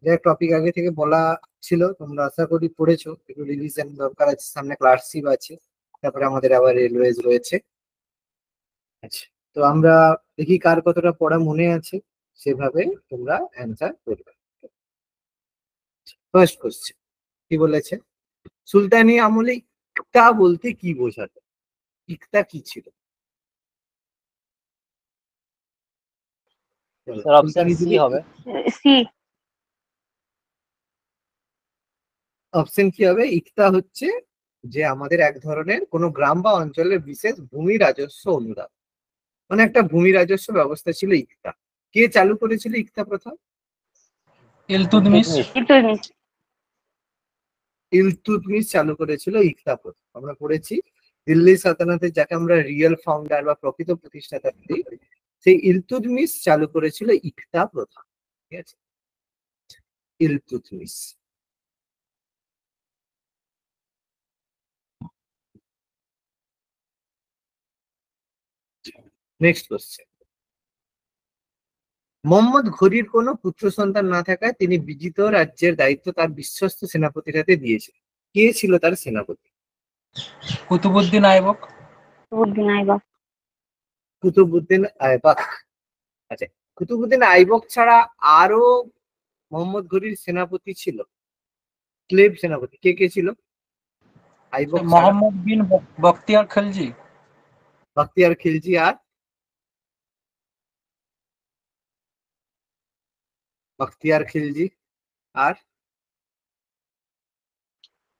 যে টপিক আগে থেকে বলা ছিল, তোমরা আশা করি পড়েছো। একটু রিভিশন দরকার আছে, সামনে ক্লার্কশিপ আছে, তারপরে আমাদের আবার রেলওয়েজ রয়েছে। আচ্ছা, তো আমরা দেখি কার কতটা পড়া মনে আছে, সেভাবে তোমরা অ্যান্সার করবে। ফার্স্ট কোশ্চেন কি বলেছে, সুলতানি আমলে ইকতা বলতে কি বোঝাতো? ইকতা কি ছিল? স্যার অপশন সি হবে। সি। অপশন কি হবে? ইকতা হচ্ছে যে আমাদের এক ধরনের কোনো গ্রাম বা অঞ্চলের বিশেষ ভূমি রাজস্ব অনুদান, মানে একটা ভূমি রাজস্ব ব্যবস্থা ছিল ইকতা। কে চালু করেছিল ইকতা প্রথা? ইলতুৎমিশ। ইলতুৎমিশ। ইলতুৎমিশ চালু করেছিল ইকতা প্রথা। আমরা পড়েছি দিল্লি সালতানাতের যাকে আমরা রিয়েল ফাউন্ডার বা প্রকৃত প্রতিষ্ঠাতা বলি, সেই ইলতুৎমিশ চালু করেছিল ইকতা প্রথা। ঠিক আছে, ইলতুৎমিশ। নেক্সট কোশ্চেন, মোহাম্মদ ঘুরির কোনো পুত্র সন্তান না থাকায় তিনি বিজিত রাজ্যের দায়িত্ব তার বিশ্বস্ত সেনাপতির হাতে দিয়েছিলেন। কে ছিল তার সেনাপতি? কুতুবুদ্দিন আইবক। কুতুবউদ্দিন আইবক। কুতুবউদ্দিন আইবক। আচ্ছা, কুতুবউদ্দিন আইবক ছাড়া আরো মোহাম্মদ ঘুরির সেনাপতি ছিল, স্লেভ সেনাপতি। কে কে ছিল আইবক ছাড়া? মোহাম্মদ বিন বখতিয়ার খিলজি। বখতিয়ার খিলজি আর বখতিয়ার খিলজি আর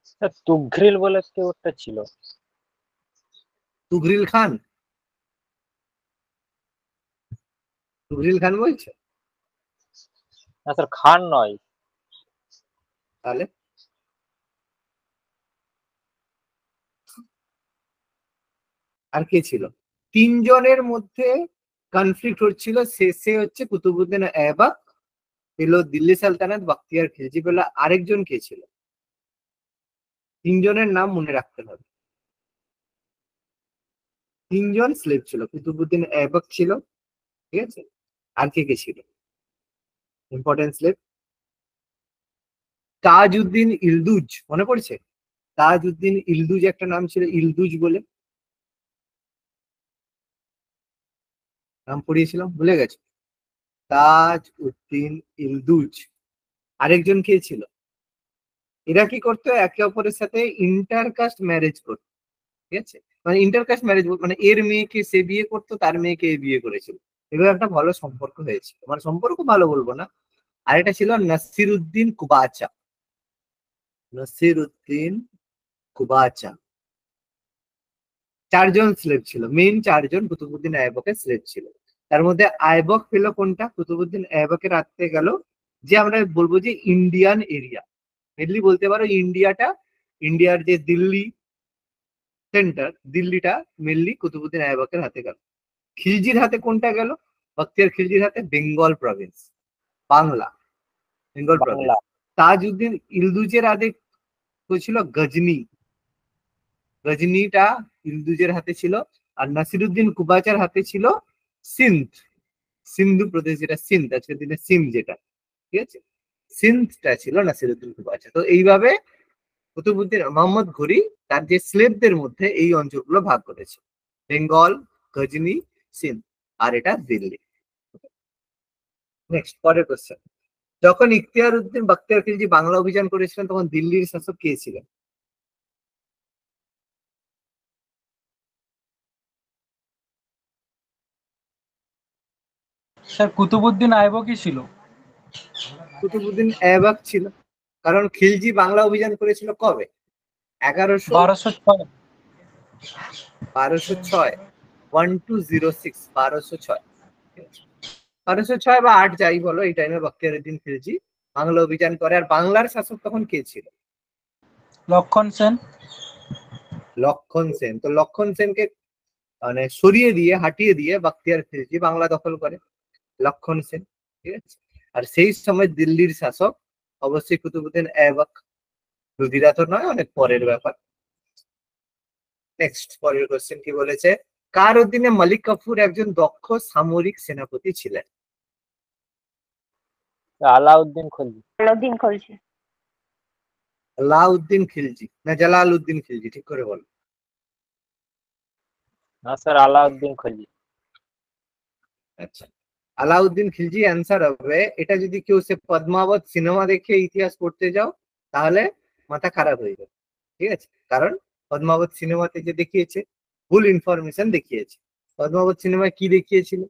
স্যার তুঘরিল বলে কেউ একটা ছিল। তুঘরিল খান। তুঘরিল খান বলছে? না স্যার, খান নয়। তাহলে আর কে ছিল? তিনজনের মধ্যে কনফ্লিক্ট হচ্ছিল, শেষে হচ্ছে কুতুবউদ্দিন আইবক পেলো দিল্লি সালতানাত, বখতিয়ার খিলজি পেলো। আরেকজন কে ছিল? তিনজনের নাম মনে রাখতে হবে। তিনজন স্লেভ ছিল, কুতুবউদ্দিন আইবক ছিল, ঠিক আছে, আর কে কে ছিল ইম্পর্টেন্ট স্লেভ? তাজউদ্দিন ইলদুজ, মনে পড়ছে? তাজউদ্দিন ইলদুজ একটা নাম ছিল, ইলদুজ বলে নাম পড়িয়েছিলাম, ভুলে গেছে? তাজউদ্দিন ইলদুজ। আরেকজন কে ছিল? এরা কি করতো? একে অপরের সাথে ইন্টারকাস্ট ম্যারেজ করতো। ঠিক আছে, মানে ইন্টারকাস্ট ম্যারেজ মানে এর মেয়েকে সে বিয়ে করতো, তার মেয়েকে এ বিয়ে করেছিল। এগুলো একটা ভালো সম্পর্ক হয়েছিল, মানে সম্পর্ক ভালো বলবো না। আর এটা ছিল নাসিরউদ্দিন কুবাচা। নাসিরউদ্দিন কুবাচা। চারজন স্লেভ ছিল, মেইন চারজন কুতুবউদ্দিন আইবকের স্লেভ ছিল। তার মধ্যে আইবক পেল কোনটা? কুতুবউদ্দিন আইবকের হাতে গেল যে আমরা বলবো যে ইন্ডিয়ান এরিয়া, মেনলি বলতে পারো ইন্ডিয়াটা, ইন্ডিয়ার যে দিল্লি সেন্টার, দিল্লিটা মেনলি কুতুবউদ্দিন আইবকের হাতে গেল। খিলজির হাতে কোনটা গেল? বখতিয়ার খিলজির হাতে বেঙ্গল প্রভিন্স, বাংলা, বেঙ্গল প্রভিন্স। বাংলা। তাজউদ্দিন ইলদুজের হাতে ছিল গজনি, গজনিটা ইলদুজের হাতে ছিল। আর নাসিরউদ্দিন কুবাচার হাতে ছিল সিন্ধ, সিন্ধু প্রদেশ, যেটা সিন্ধ আজকের দিনে সিন্ধ যেটা, ঠিক আছে, সিন্ধটা ছিল নাসিরউদ্দিন কুবাচা। তো এইভাবে কুতুবউদ্দিন মোহাম্মদ ঘুরি তার যে স্লেভদের মধ্যে এই অঞ্চলগুলো ভাগ করেছে, বেঙ্গল, গজনি, সিন্ধ, আর এটা দিল্লি। নেক্সট, পরের কোশ্চেন, যখন ইখতিয়ার উদ্দিন বখতিয়ার খিলজি বাংলা অভিযান করেছিলেন তখন দিল্লির শাসক কে ছিলেন? স্যার কুতুবুদ্দিন আইবকই ছিল। কুতুবউদ্দিন আইবক ছিল, কারণ খিলজি বাংলা অভিযান করেছিল কবে? 1206। 1206, 1206, 1206, 1206 বা 8 যাই বলো, এই টাইমে বখতিয়ার উদ্দিন খিলজি বাংলা অভিযান করে। আর বাংলার শাসক তখন কে ছিল? লক্ষণ সেন। লক্ষণ সেন। তো লক্ষণ সেনকে মানে সরিয়ে দিয়ে, হাঁটিয়ে দিয়ে বখতিয়ার খিলজি বাংলা দখল করে, লক্ষণ সেন, ঠিক আছে। আর সেই সময় দিল্লির শাসক অবশ্যই কুতুবউদ্দিন আইবক, লুধিরা তো নয়, অনেক পরের ব্যাপার। নেক্সট, পরের কোশ্চেন কি বলেছে, কার অধীনে মালিক কাফুর একজন দক্ষ সামরিক সেনাপতি ছিলেন? আলাউদ্দিন খলজি। আলাউদ্দিন খলজি। আলাউদ্দিন খিলজি না জালালউদ্দিন খিলজি, ঠিক করে বলো। না স্যার, আলাউদ্দিন খলজি। আচ্ছা, আলাউদ্দিন খিলজি অ্যান্সার হবে। এটা যদি কেউ সে পদ্মাবত সিনেমা দেখে ইতিহাস পড়তে যাও তাহলে মাথা খারাপ হয়ে যাবে। ঠিক আছে, কারণ পদ্মাবত সিনেমাতে যে দেখিয়েছে ভুল ইনফরমেশন দেখিয়েছে। পদ্মাবত সিনেমায় কি দেখিয়েছিল,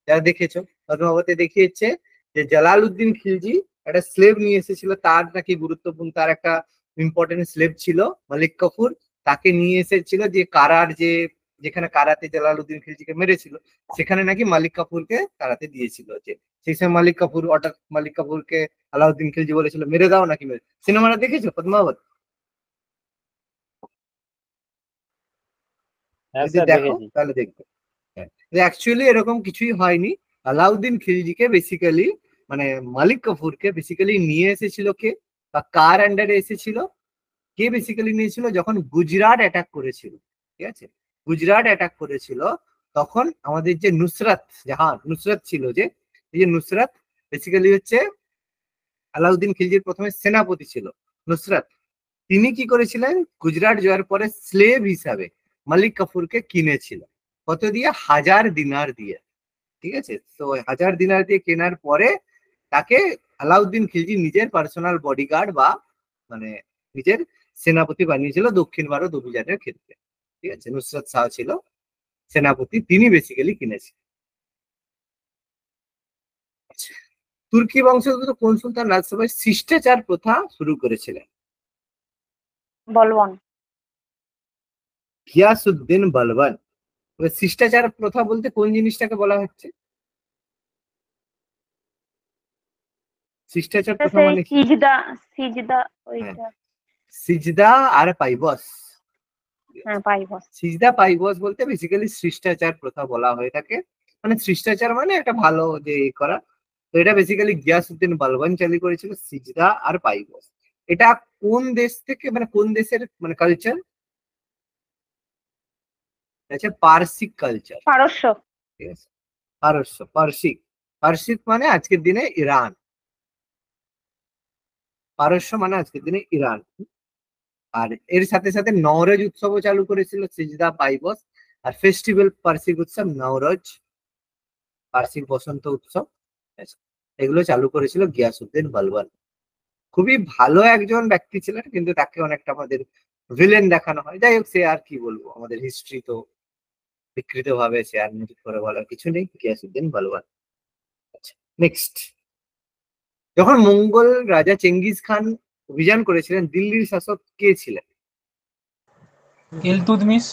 যারা দেখেছো, পদ্মাবতে দেখিয়েছে যে জালালউদ্দিন খিলজি একটা স্লেভ নিয়ে এসেছিল, তার নাকি গুরুত্বপূর্ণ, তার একটা ইম্পর্টেন্ট স্লেভ ছিল মালিক কাফুর। তাকে নিয়ে এসেছিল যে কারার যে, যেখানে কারাতে জালালউদ্দিন খিলজিকে মেরেছিল, সেখানে নাকি মালিক কাফুরকে কারাতে দিয়েছিল। যে সেই সময় মালিক কাফুর হঠাৎ মালিক কাফুরকে আলাউদ্দিন খিলজি বলেছিল মেরে দাও নাকি মেরে। সিনেমাটা দেখেছো পদ্মাবত? হ্যাঁ যদি স্যার, দেখো দেখেছি। তাহলে দেখবে। অ্যাকচুয়ালি এরকম কিছুই হয়নি। আলাউদ্দিন খিলজিকে বেসিক্যালি, মানে মালিক কাফুরকে বেসিক্যালি নিয়ে এসেছিল কে, বা কার আন্ডারে এসেছিল, কে বেসিক্যালি নিয়েছিল যখন গুজরাট অ্যাটাক করেছিল। ঠিক আছে, গুজরাট অ্যাটাক করেছিল তখন আমাদের যে নুসরাত জাহান, নুসরাত ছিল যে, এই যে নুসরাত বেসিক্যালি হচ্ছে আলাউদ্দিন খিলজির প্রথমে সেনাপতি ছিল নুসরাত। তিনি কি করেছিলেন, গুজরাট জয়ের পরে স্লেভ হিসাবে মালিক কাফুরকে কিনেছিল। কত দিয়ে? 1000 দিনার দিয়ে। ঠিক আছে, তো 1000 দিনার দিয়ে কেনার পরে তাকে আলাউদ্দিন খিলজি নিজের পার্সোনাল বডিগার্ড বা মানে নিজের সেনাপতি বানিয়েছিল দক্ষিণ ভারত অভিযানের ক্ষেত্রে। ঠিক আছে, নুসরাত শাহ ছিল সেনাপতি, তিনি বেসিক্যালি কিনেছেন। আচ্ছা, তুর্কি বংশোদ্ভূত কোন সুলতান রাজসভায় শিষ্টাচার প্রথা শুরু করেছিলেন? বলবন। গিয়াসউদ্দিন বলবন। এবার শিষ্টাচার প্রথা বলতে কোন জিনিসটাকে বলা হচ্ছে? শিষ্টাচার প্রথা সেই মানে কি? সিজদা, সিজদা হ্যাঁ, ওইটা। সিজদা আর পাইবস। হ্যাঁ, পাইবস। সিজদা পাইবস বলতে বেসিক্যালি শিষ্টাচার প্রথা বলা হয়ে থাকে। মানে শিষ্টাচার মানে একটা ভালো যে করা। তো এটা বেসিক্যালি গিয়াসউদ্দিন বালবান চালু করেছিল, সিজদা আর পাইবস। এটা কোন দেশ থেকে, মানে কোন দেশের মানে কালচার? আছে পারসিক কালচার। পারস্য। ঠিক আছে, পারস্য, পারসিক। পারসিক মানে আজকের দিনে ইরান, পারস্য মানে আজকের দিনে ইরান। আর এর সাথে সাথে নওরোজ উৎসবও চালু করেছিল সিজদা পাইবস। আর ফেস্টিভ্যাল পারসিক উৎসব নওরোজ, পারসিক বসন্ত উৎসব, ঠিক আছে, এগুলো চালু করেছিল গিয়াসউদ্দিন বালবান। খুবই ভালো একজন ব্যক্তি ছিলেন, কিন্তু তাকে অনেকটা আমাদের ভিলেন দেখানো হয়। যাই হোক, সে আর কি বলবো, আমাদের হিস্ট্রি তো বিকৃত ভাবে সে আর নতুন করে বলার কিছু নেই। গিয়াসউদ্দিন বালবান। আচ্ছা, নেক্সট। যখন মঙ্গল রাজা চেঙ্গিস খান অভিযান করেছিলেন, দিল্লির শাসক কে ছিলেন? ইলতুৎমিশ।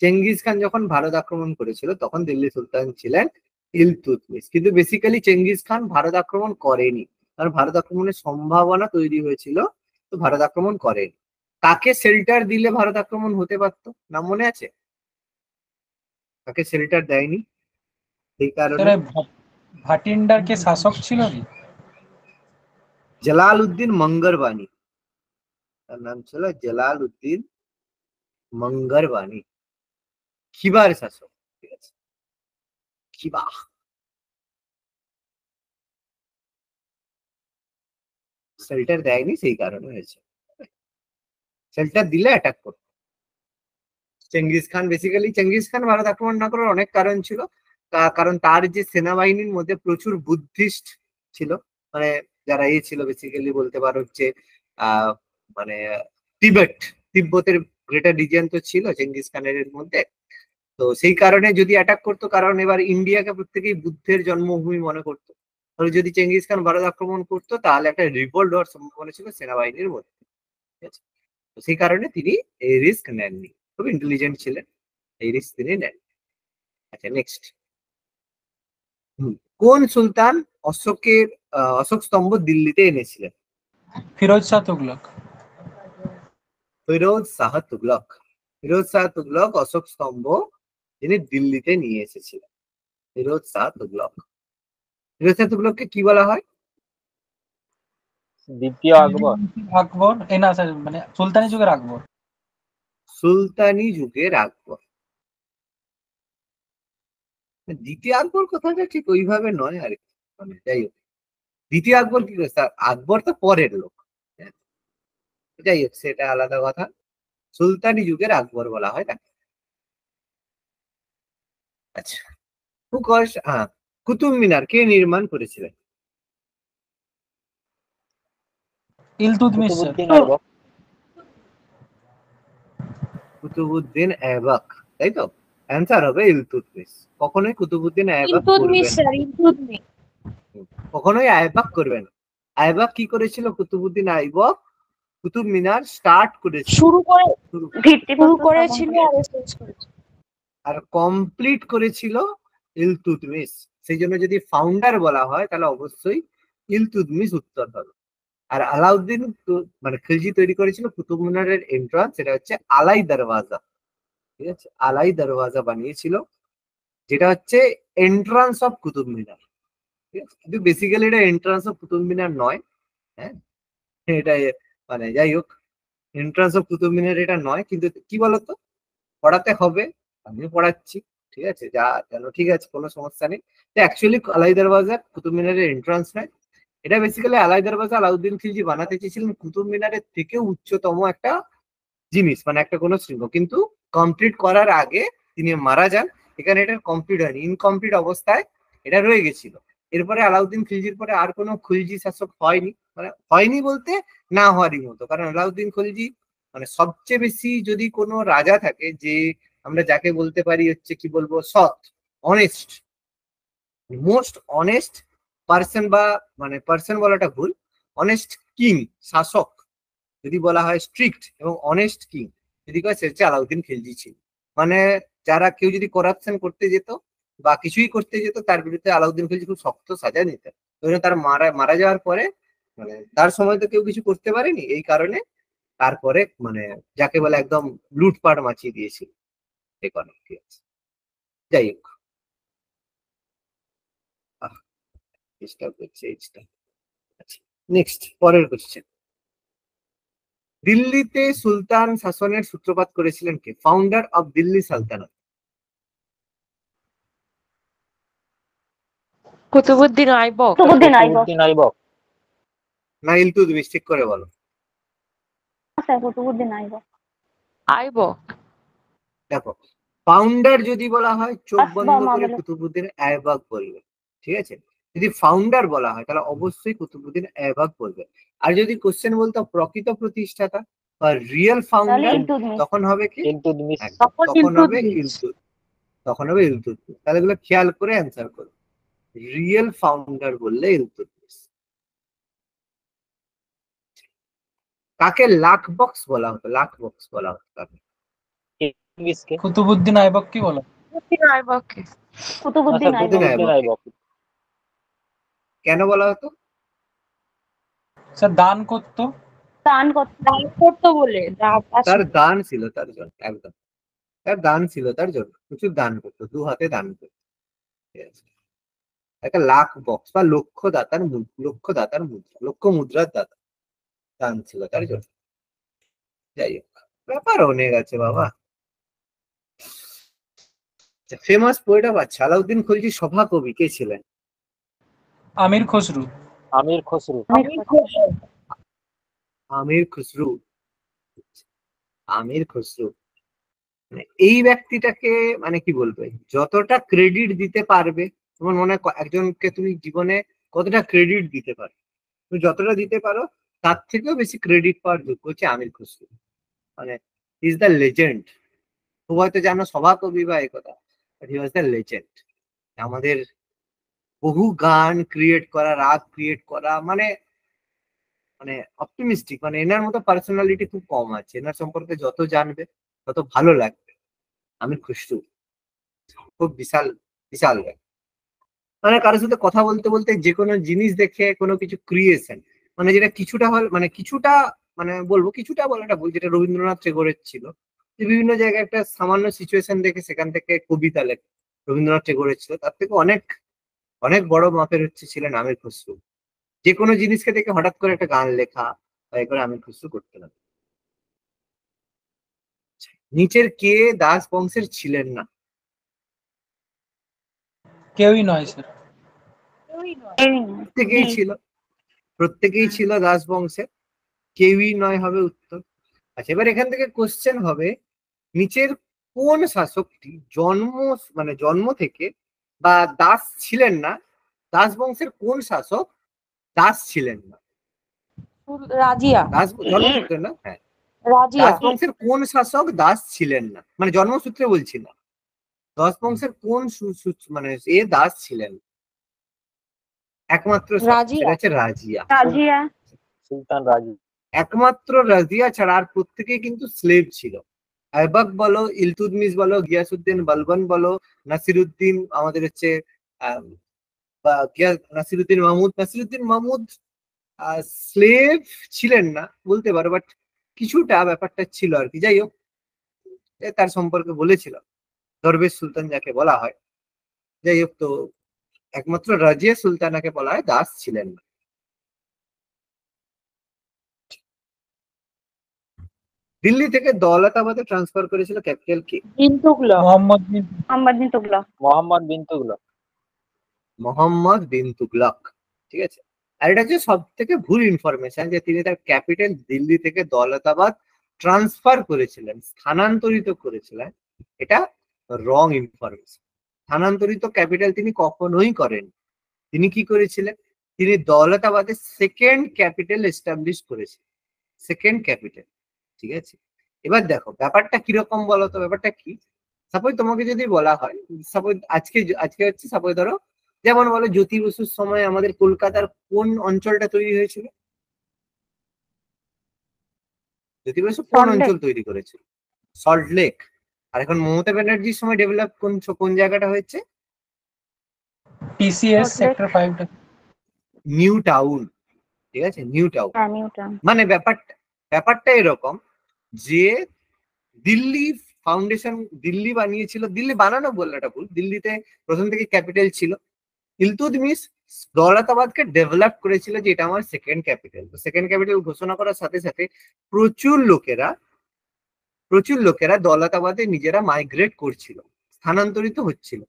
চেঙ্গিস খান যখন ভারত আক্রমণ করেছিল তখন দিল্লি সুলতান ছিলেন ইলতুৎমিশ। কিন্তু বেসিক্যালি চেঙ্গিস খান ভারত আক্রমণ করেনি, কারণ ভারত আক্রমণের সম্ভাবনা তৈরি হয়েছিল, তো ভারত আক্রমণ করেনি। তাকে শেল্টার দিলে ভারত আক্রমণ হতে পারতো, নাম মনে আছে? তাকে শেল্টার দেয়নি, সেই কারণে। ভাটিন্ডার কে শাসক ছিল কি? জালালউদ্দিন মঙ্গরবানী, তার নাম ছিল জালালউদ্দিন মঙ্গরবানী, খিবার শাসক। ঠিক আছে, খিবা। শেল্টার দেয়নি, সেই কারণে হয়েছে। শেল্টার দিলে অ্যাটাক করতো। Genghis Khan basically, Genghis Khan Bharat আক্রমণ না করার অনেক কারণ ছিল। কারণ তার যে সেনাবাহিনীর মধ্যে প্রচুর বুদ্ধিস্ট ছিল, মানে যারা এই ছিল বেসিক্যালি বলতে পারো হচ্ছে আহ মানে তিবেট, তিব্বতের গ্রেটার রিজিয়ন তো ছিল চেঙ্গিস খানের এর মধ্যে। তো সেই কারণে যদি অ্যাটাক করতো, কারণ এবার ইন্ডিয়াকে প্রত্যেকেই বুদ্ধের জন্মভূমি মনে করতো, তাহলে যদি চেঙ্গিস খান ভারত আক্রমণ করতো তাহলে একটা রিভোল্ট হওয়ার সম্ভাবনা ছিল সেনাবাহিনীর মধ্যে। ঠিক আছে, তো সেই কারণে তিনি এই রিস্ক নেননি, খুব ইন্টেলিজেন্ট ছিলেন, এই রিস্ক তিনি নেন। আচ্ছা, নেক্সট। কোন সুলতান অশোকের অশোক স্তম্ভ দিল্লিতে এনেছিলেন? ফিরোজ শাহ তুগলক। ফিরোজ শাহ তুগলক। ফিরোজ শাহ তুগলক অশোক স্তম্ভ তিনি দিল্লিতে নিয়ে এসেছিলেন। ফিরোজ শাহ তুগলক। ফিরোজ শাহ তুগলককে কি বলা হয়? দ্বিতীয় আকবর। আকবর, এই না স্যার, মানে সুলতানি যুগের আকবর। সুলতানি যুগের আকবর। দ্বিতীয় আকবর কথাটা ঠিক ওইভাবে নয় আর কি। মানে যাই হোক, দ্বিতীয় আকবর কি করেছে? আকবর তো পরের লোক, হ্যাঁ? যাই হোক, সেটা আলাদা কথা। সুলতানি যুগের আকবর বলা হয় তাকে। আচ্ছা, হ্যাঁ, কুতুব মিনার কে নির্মাণ করেছিলেন? ইলতুৎমিশ স্যার। কুতুবুদ্দিন আইবক। কুতুবুদ্দিন ऐबक, তাই তো? অ্যান্সার হবে ইলতুৎমিশ। কখনোই কুতুবুদ্দিন ऐबक ইলতুৎমিশ করবেন না। স্যার, ইলতুৎমিশ। কখনোই ऐबक করবেন না। ऐबक কি করেছিল? কুতুবুদ্দিন ऐबक কুতুব মিনার স্টার্ট করেছিল, শুরু করে শুরু শুরু করেছিল আর শেষ করেছিল। আর কমপ্লিট করেছিল ইলতুৎমিশ। সেই জন্য যদি ফাউন্ডার বলা হয় তাহলে অবশ্যই ইলতুৎমিশ উত্তর হবে। আর আলাউদ্দিন মানে খিলজি তৈরি করেছিল কুতুব মিনারের এন্ট্রান্স, সেটা হচ্ছে আলাই দরওয়াজা। ঠিক আছে, আলাই দরওয়াজা বানিয়েছিল, যেটা হচ্ছে এন্ট্রান্স অফ কুতুব মিনার। ঠিক আছে, কিন্তু বেসিক্যালি এটা এন্ট্রান্স অফ কুতুব মিনার নয়। হ্যাঁ, এটা মানে যাই হোক, এন্ট্রান্স অফ কুতুব মিনার এটা নয়, কিন্তু কি বলতো, পড়াতে হবে, আমিও পড়াচ্ছি। ঠিক আছে, যা জানো ঠিক আছে, কোনো সমস্যা নেই। তো অ্যাকচুয়ালি আলাই দরওয়াজা কুতুব মিনারের এন্ট্রান্স নয়, এটা বেসিক্যালি আলাই দরওয়াজা আলাউদ্দিন খিলজি বানাতে চেয়েছিলেন কুতুব মিনারের থেকে উচ্চতম একটা জিনিস, মানে একটা কোনো শৃঙ্গ, কিন্তু কমপ্লিট করার আগে তিনি মারা যান। এখানে এটা কমপ্লিট হয়নি, ইনকমপ্লিট অবস্থায় এটা রয়ে গেছিল। এরপরে আলাউদ্দিন খিলজির পরে আর কোনো খিলজি শাসক হয়নি, মানে হয়নি বলতে না হওয়ারই মতো। কারণ আলাউদ্দিন খিলজি মানে সবচেয়ে বেশি যদি কোনো রাজা থাকে, যে আমরা যাকে বলতে পারি হচ্ছে কি বলবো, সৎ, অনেস্ট, মোস্ট অনেস্ট পার্সন, বা মানে পার্সন বলাটা ভুল, অনেস্ট কিং, শাসক যদি বলা হয়, স্ট্রিক্ট এবং অনেস্ট কিং যদি কয়, সে হচ্ছে আলাউদ্দিন খিলজি ছিল। মানে যারা কেউ যদি করাপশন করতে যেত বা কিছুই করতে যেত, তার বিরুদ্ধে আলাউদ্দিন খিলজি খুব শক্ত সাজা নিতেন। ওই জন্য তার মারা মারা যাওয়ার পরে মানে তার সময় তো কেউ কিছু করতে পারেনি, এই কারণে তারপরে মানে যাকে বলে একদম লুটপাট মাচিয়ে দিয়েছিল এই কারণে। ঠিক আছে, যাই হোক, চেষ্টা করছে এইটা। আচ্ছা, নেক্সট, পরের কোশ্চেন। দিল্লিতে সুলতান শাসনের সূত্রপাত করেছিলেন কে? ফাউন্ডার অফ দিল্লি সালতানাত। কুতুবুদ্দিন আইবক। কুতুবুদ্দিন আইবক। কুতুবুদ্দিন আইবক। না, ইলতুৎমিশ, ঠিক করে বলো। স্যার কুতুবুদ্দিন আইবক। আইবক। দেখো, ফাউন্ডার যদি বলা হয় চোখ বন্ধ আসবাব করে মামলা। কুতুবুদ্দিন ऐबक বলবে। ঠিক আছে, যদি ফাউন্ডার বলা হয় তাহলে অবশ্যই কুতুবুদ্দিন ऐबक বলবে। আর যদি কোশ্চেন বলতো প্রকৃত প্রতিষ্ঠাতা বা রিয়েল তাহলে ফাউন্ডার, ইলতুৎমিশ। তখন হবে কি? ইলতুৎমিশ। একদম, তখন তখন হবে ইলতুৎমিশ। তখন হবে ইলতুৎমিশ। তাহলে এগুলো খেয়াল করে অ্যান্সার করো। রিয়েল ফাউন্ডার বললে ইলতুৎমিশ। কাকে লাখ বক্স বলা হতো? লাখ বক্স বলা হতো কাকে? ইলতুৎমিশকে। কুতুবুদ্দিন আইবক কি বলো? কুতুবুদ্দিন আইবককে। না কুতুবুদ্দিন স্যার, আইবক। কুতুবুদ্দিন আইবক। কেন বলা হতো? স্যার দান করতো। দান করতে। দান করতো বলে তার দান ছিল তার জন্য, একদম তার দান ছিল তার জন্য, প্রচুর দান করতো, দু হাতে দান করতো। ঠিক আছে, একটা লাখ বক্স বা লক্ষ দাতার মুদ্রা, লক্ষ মুদ্রার দাতা, দান ছিল তার জন্য। যাই হোক, ব্যাপার অনেক আছে বাবা। Famous poet of Alauddin Khalji সভাকবি কে ছিলেন? আমির খসরু। আমির খসরু। আমির খসরু। আমির খসরু। আমির খসরু মানে এই ব্যক্তিটাকে মানে কি বলবে, যতটা ক্রেডিট দিতে পারবে, তোমার মনে হয় একজনকে তুমি জীবনে কতটা ক্রেডিট দিতে পারো, তুমি যতটা দিতে পারো তার থেকেও বেশি ক্রেডিট পাওয়ার যোগ্য হচ্ছে আমির খসরু। মানে ইজ দ্য লেজেন্ড। তুমি হয়তো জানো সভাকবি বা এই কথা, হি ওয়াজ দ্য লেজেন্ড। আমাদের বহু গান ক্রিয়েট করা, রাগ ক্রিয়েট করা, মানে মানে অপটিমিস্টিক, মানে এনার মতো পার্সোনালিটি খুব কম আছে। এনার সম্পর্কে যত জানবে তত ভালো লাগবে। আমির খসরু খুব বিশাল বিশাল ব্যাপার। মানে কারোর সাথে কথা বলতে বলতে যে কোনো জিনিস দেখে কোনো কিছু ক্রিয়েশন, মানে যেটা কিছুটা হল মানে কিছুটা, মানে বলবো কিছুটা বলাটা ভুল, যেটা রবীন্দ্রনাথ টেগোরের ছিল, যে বিভিন্ন জায়গায় একটা সামান্য সিচুয়েশন দেখে সেখান থেকে কবিতা লেখা, রবীন্দ্রনাথ টেগোরের ছিল, তার থেকে অনেক অনেক বড় মাপের হচ্ছে ছিলেন আমির খসরু। যে কোনো জিনিসকে দেখে হঠাৎ করে একটা গান লেখা বা এ করে আমির খসরু করতে লাগে। নিচের কে দাস বংশের ছিলেন না? কেউই নয় স্যার। এই না। প্রত্যেকেই ছিল, প্রত্যেকেই ছিল দাস বংশের, কেউই নয় হবে উত্তর। আচ্ছা, এবার এখান থেকে কোশ্চেন হবে, নিচের কোন শাসকটি জন্ম থেকে বা দাস ছিলেন না, দাস বংশের কোন শাসক দাস ছিলেন না? রাজিয়া। জন্মসূত্রে না, হ্যাঁ, রাজিয়া। দাস বংশের কোন শাসক দাস ছিলেন না, মানে জন্মসূত্রে বলছি না, দাস বংশের কোন এ দাস ছিলেন? একমাত্র শাসক, রাজিয়া। সেটা হচ্ছে রাজিয়া। রাজিয়া। সুলতান রাজি। একমাত্র রাজিয়া ছাড়া আর প্রত্যেকেই কিন্তু স্লেভ ছিল। আইবক বলো, ইলতুৎমিশ বলো, গিয়াসউদ্দিন বালবন বলো, নাসিরুদ্দিন আমাদের হচ্ছে নাসিরুদ্দিন মাহমুদ স্লেভ ছিলেন না বলতে পারো, বাট কিছুটা ব্যাপারটা ছিল আর কি। যাই হোক, তার সম্পর্কে বলেছিল দরবেশ সুলতান যাকে বলা হয়। যাই হোক, তো একমাত্র রাজিয়া সুলতানাকে বলা হয় দাস ছিলেন না। দিল্লি থেকে দৌলতাবাদে ট্রান্সফার করেছিল ক্যাপিটাল কি? বিন তুগলক। মোহাম্মদ বিন মোহাম্মদ বিন তুগলক। মোহাম্মদ বিন তুগলক। মোহাম্মদ বিন তুগলক, ঠিক আছে। আর এটা হচ্ছে সব থেকে ভুল ইনফরমেশন যে তিনি তার ক্যাপিটাল দিল্লি থেকে দৌলতাবাদ ট্রান্সফার করেছিলেন, স্থানান্তরিত করেছিলেন। এটা রং ইনফরমেশন। স্থানান্তরিত ক্যাপিটাল তিনি কখনোই করেন। তিনি কি করেছিলেন? তিনি দৌলতাবাদের সেকেন্ড ক্যাপিটাল এস্টাবলিশ করেছিলেন, সেকেন্ড ক্যাপিটাল, ঠিক আছে। এবার দেখো ব্যাপারটা কিরকম বলো তো, ব্যাপারটা কি? সাপোজ তোমাকে যদি বলা হয়, সাপোজ আজকে হচ্ছে, সাপোজ ধরো যেমন বলো জ্যোতি বসুর সময় আমাদের কলকাতার কোন অঞ্চলটা তৈরি হয়েছিল? জ্যোতি বসু কোন সল্ট লেক। অঞ্চল তৈরি করেছিল? Salt lake. আর এখন মমতা ব্যানার্জির সময় ডেভেলপ কোন জায়গাটা হয়েছে? TCS salt lake. Sector 5 new town, ঠিক আছে, নিউ টাউন। হ্যাঁ, নিউটন। মানে ব্যাপারটা এরকম যে দিল্লি ফাউন্ডেশন, দিল্লি বানিয়েছিল, দিল্লি বানানো বললাটা ভুল, দিল্লিতে প্রথম থেকে ক্যাপিটাল ছিল। ইলতুৎমিশ দৌলতাবাদকে ডেভেলপ করেছিল যে এটা আমার সেকেন্ড ক্যাপিটাল। সেকেন্ড ক্যাপিটাল ঘোষণা করার সাথে সাথে প্রচুর লোকেরা দৌলতাবাদে নিজেরা মাইগ্রেট করছিল, স্থানান্তরিত হচ্ছিল।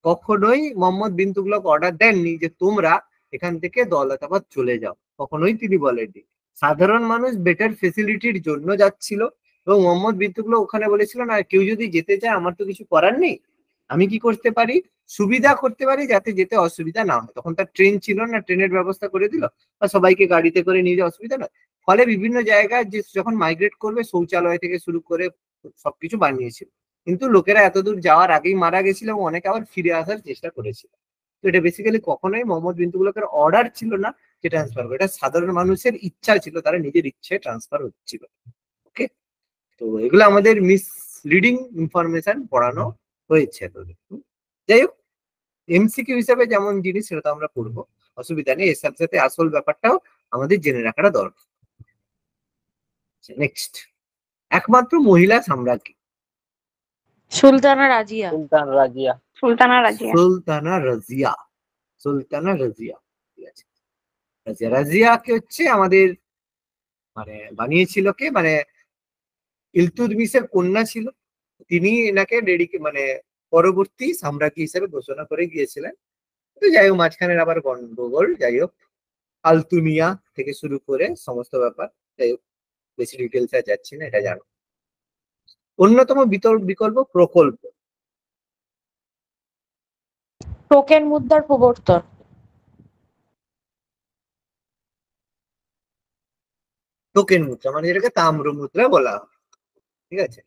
কখনোই মোহাম্মদ বিন তুগলক অর্ডার দেননি যে তোমরা এখান থেকে দৌলতাবাদ চলে যাও, কখনোই তিনি বলেননি। সাধারণ মানুষ বেটার ফেসিলিটির জন্য যাচ্ছিল এবং মোহাম্মদ বিন তুগলক ওখানে বলেছিলেন আর কেউ যদি যেতে চায় আমার তো কিছু করার নেই, আমি কি করতে পারি, সুবিধা করতে পারি যাতে যেতে অসুবিধা না হয়। তখন তার ট্রেন ছিল না, ট্রেনের ব্যবস্থা করে দিল, বা সবাইকে গাড়িতে করে নিয়ে যাওয়া অসুবিধা নয়। ফলে বিভিন্ন জায়গায় যে যখন মাইগ্রেট করবে শৌচালয় থেকে শুরু করে সবকিছু বানিয়েছিল। কিন্তু লোকেরা এতদূর যাওয়ার আগেই মারা গেছিল এবং অনেকে আবার ফিরে আসার চেষ্টা করেছিল। তো এটা বেসিক্যালি কখনোই মোহাম্মদ বিন তুগলকের অর্ডার ছিল না যে ট্রান্সফার হবে, এটা সাধারণ মানুষের ইচ্ছা ছিল, তারা নিজের ইচ্ছে ট্রান্সফার হচ্ছিল। ওকে, তো এগুলো আমাদের মিসলিডিং ইনফরমেশন পড়ানো হয়েছে এতদিন। যাই হোক, এমসিকিউ হিসাবে যেমন জিনিস সেটা তো আমরা পড়বো, অসুবিধা নেই। এর সাথে সাথে আসল ব্যাপারটাও আমাদের জেনে রাখাটা দরকার। নেক্সট, একমাত্র মহিলা সম্রাজ্ঞী? সুলতানা রাজিয়া। সুলতান রাজিয়া। সুলতানা রাজিয়া। সুলতানা রাজিয়া, সুলতানা রাজিয়া, ঠিক আছে। রাজিয়াকে হচ্ছে আমাদের বানিয়েছিল কে, ইলতুৎমিশের কন্যা ছিল। তিনি এনাকে পরবর্তী সাম্রাজ্ঞী হিসেবে ঘোষণা করে গিয়েছিলেন। তো যাই হোক, মাঝখানের আবার গন্ডগোল, যাই হোক, আলতুনিয়া থেকে শুরু করে সমস্ত ব্যাপার, যাই হোক বেশি ডিটেলসে যাচ্ছি না, এটা জানো। অন্যতম বিকল্প প্রকল্প? টোকেন মুদ্রার প্রবর্তন। টোকেন মুদ্রা যেটাকে তাম্র মুদ্রা বলা হয়, ঠিক আছে।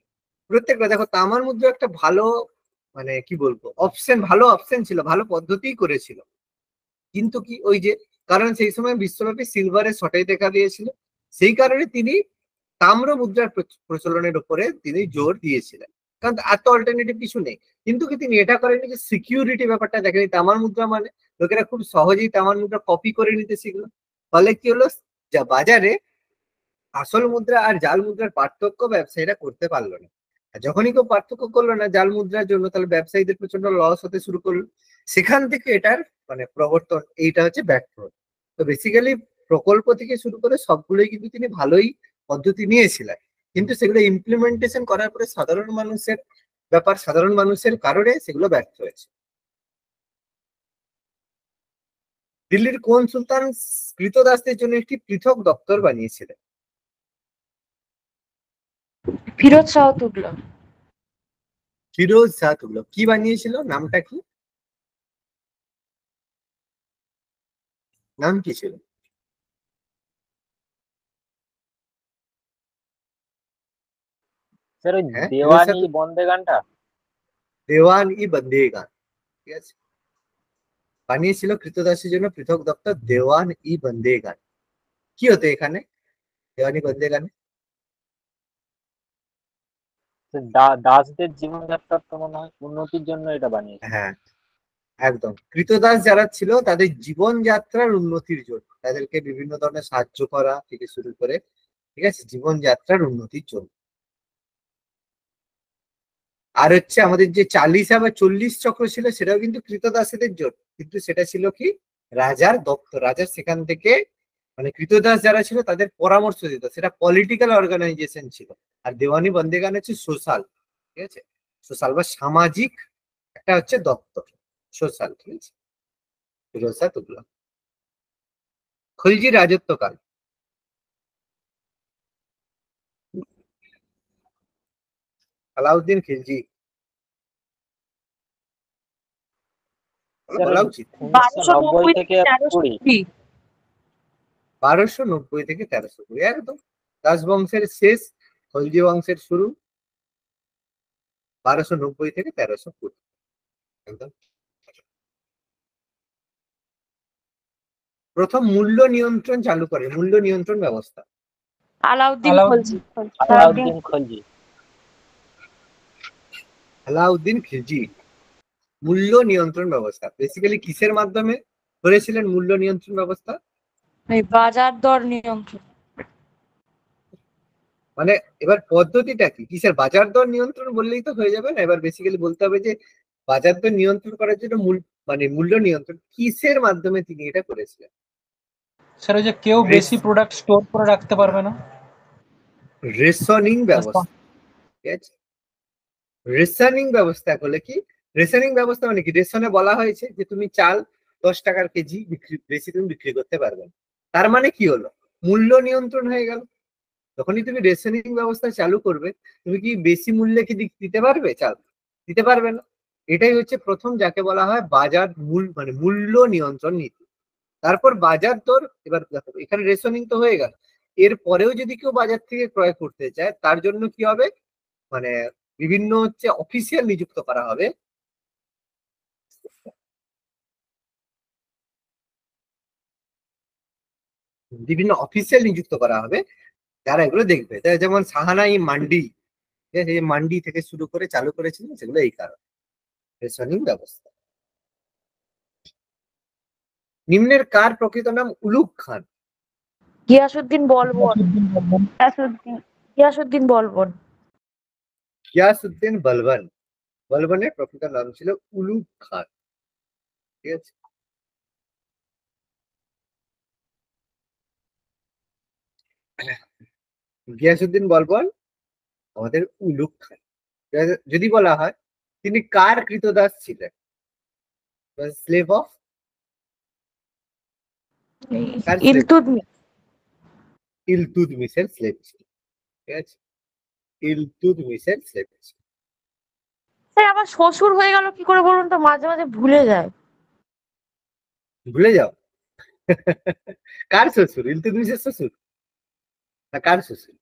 প্রত্যেকটা দেখো, তামার মুদ্রা একটা ভালো কি বলবো ভালো অপশন ছিল, ভালো পদ্ধতি করেছিল। কিন্তু কি ওই যে, কারণ সেই সময় বিশ্বব্যাপী সিলভারের শর্টেজ দেখা দিয়েছিল, সেই কারণে তিনি তাম্র মুদ্রার প্রচলনের উপরে তিনি জোর দিয়েছিলেন, কারণ এত অল্টারনেটিভ কিছু নেই। কিন্তু কি তিনি এটা করেনি যে সিকিউরিটি ব্যাপারটা দেখেনি। তামার মুদ্রা লোকেরা খুব সহজেই তামার মুদ্রা কপি করে নিতে শিখলো। ফলে কি হলো, যা বাজারে আসল মুদ্রা আর জাল মুদ্রার পার্থক্য ব্যবসায়ীরা করতে পারলো না। আর যখনই কেউ পার্থক্য করলো না জাল মুদ্রার জন্য, তাহলে ব্যবসায়ীদের প্রচন্ড লস হতে শুরু করলো। সেখান থেকে এটার প্রবর্তন, এইটা হচ্ছে ব্যর্থ। তো বেসিক্যালি প্রকল্প থেকে শুরু করে সবগুলোই কিন্তু তিনি ভালোই পদ্ধতি নিয়েছিলেন, কিন্তু সেগুলো ইমপ্লিমেন্টেশন করার পরে সাধারণ মানুষের কারণে সেগুলো ব্যর্থ হয়েছে। দিল্লির কোন সুলতান কৃতদাসদের জন্য একটি পৃথক দপ্তর বানিয়েছিলেন? ফিরোজ শাহ তুগলক। ফিরোজ শাহ তুগলক। কি বানিয়েছিল, নামটা কি, নাম কি ছিল? স্যার ওই হ্যাঁ, ফিরোজ শাহ দেওয়ানি বন্দে গানটা। দেওয়ান ই বন্দেগান, ঠিক আছে, বানিয়েছিল কৃতদাসের জন্য পৃথক দপ্তর দেওয়ান ই বন্দেগান। কি হতো এখানে দেওয়ান ই বন্দেগানে? তো দাসদের জীবনযাত্রার তো মনে হয় উন্নতির জন্য এটা বানিয়েছে। হ্যাঁ, একদম। কৃতদাস যারা ছিল তাদের জীবনযাত্রার উন্নতির জন্য, তাদেরকে বিভিন্ন ধরনের সাহায্য করা থেকে শুরু করে, ঠিক আছে, জীবনযাত্রার উন্নতির জন্য। আর হচ্ছে আমাদের যে 40 বা 40 চক্র ছিল সেটাও কিন্তু কৃতদাসীদের জন্য, কিন্তু সেটা ছিল কি রাজার দপ্তর। রাজার সেখান থেকে মানে কৃতদাস যারা ছিল তাদের পরামর্শ দিত, সেটা পলিটিক্যাল অর্গানাইজেশন ছিল। আর দেওয়ানি বন্দেগান হচ্ছে সোশ্যাল, ঠিক আছে, সোশ্যাল বা সামাজিক একটা হচ্ছে দপ্তর, সোশ্যাল, ঠিক আছে। ফিরোজ শাহ তুগলক। খলজি রাজত্বকাল। আলাউদ্দিন খিলজি। স্যার বলা উচিত। 1990 থেকে 20 1290 থেকে 1320, একদম রাজবংশের শেষ, খলজি বংশের শুরু, 1290 থেকে 1320, একদম। প্রথম মূল্য নিয়ন্ত্রণ চালু করে, মূল্য নিয়ন্ত্রণ ব্যবস্থা। আলাউদ্দিন খলজি। আলাউদ্দিন খলজি। আলাউদ্দিন খিলজি। মূল্য নিয়ন্ত্রণ ব্যবস্থা বেসিক্যালি কিসের মাধ্যমে করেছিলেন মূল্য নিয়ন্ত্রণ ব্যবস্থা? এই বাজার দর নিয়ন্ত্রণ। মানে এবার পদ্ধতিটা কি, কিসের বাজার দর নিয়ন্ত্রণ বললেই তো হয়ে যাবে না, এবার বেসিক্যালি বলতে হবে যে বাজার দর নিয়ন্ত্রণ করার জন্য মানে মূল্য নিয়ন্ত্রণ কিসের মাধ্যমে তিনি এটা করেছিলেন? স্যার ওই যে কেউ বেশি প্রোডাক্ট স্টোর করে রাখতে পারবে না, রেশনিং ব্যবস্থা, ঠিক আছে। রেশনিং ব্যবস্থা করলে কি, রেশনিং ব্যবস্থা মানে কি, রেশনে বলা হয়েছে যে তুমি চাল 10 টাকার কেজি বিক্রি, বেশি তুমি বিক্রি করতে পারবে না। তার মানে কি হলো, মূল্য নিয়ন্ত্রণ হয়ে গেল। যখনই তুমি রেশনিং ব্যবস্থা চালু করবে, তুমি কি বেশি মূল্যে কি দিতে পারবে চাল? দিতে পারবে না। এটাই হচ্ছে প্রথম যাকে বলা হয় বাজার মানে মূল্য নিয়ন্ত্রণ নীতি। তারপর বাজার দর, এবার দেখো এখানে রেশনিং তো হয়ে গেল, এর পরেও যদি কেউ বাজার থেকে ক্রয় করতে চায় তার জন্য কি হবে, মানে বিভিন্ন হচ্ছে অফিসিয়াল নিযুক্ত করা হবে, বিভিন্ন অফিসিয়াল নিযুক্ত করা হবে যারা এগুলো দেখবে। যেমন সাহানা মান্ডি, ঠিক আছে, এই মান্ডি থেকে শুরু করে চালু করেছিলেন, সেগুলো এই কারণে রেশনিং ব্যবস্থা। নিম্নের কার প্রকৃত নাম উলুগ খান? গিয়াসউদ্দিন বলবন। আসাদুদ্দিন। গিয়াসউদ্দিন বলবন। গিয়াসউদ্দিন বলবন। বলবনের প্রকৃত নাম ছিল উলুগ খান, ঠিক আছে। গিয়াসউদ্দিন বলবন আমাদের উলুগ খান। যদি বলা হয় তিনি কার কৃতদাস ছিলেন, স্লেভ অফ কার? ইলতুৎমিশ। ইলতুৎমিশের স্লেভ ছিল, ঠিক আছে, ইলতুৎমিশের স্লেভ ছিল। স্যার আমার শ্বশুর হয়ে গেল কি করে বলুন তো, মাঝে মাঝে ভুলে যায়। ভুলে যাও? কার শ্বশুর, ইলতুৎমিশের শ্বশুর না কার শ্বশুর?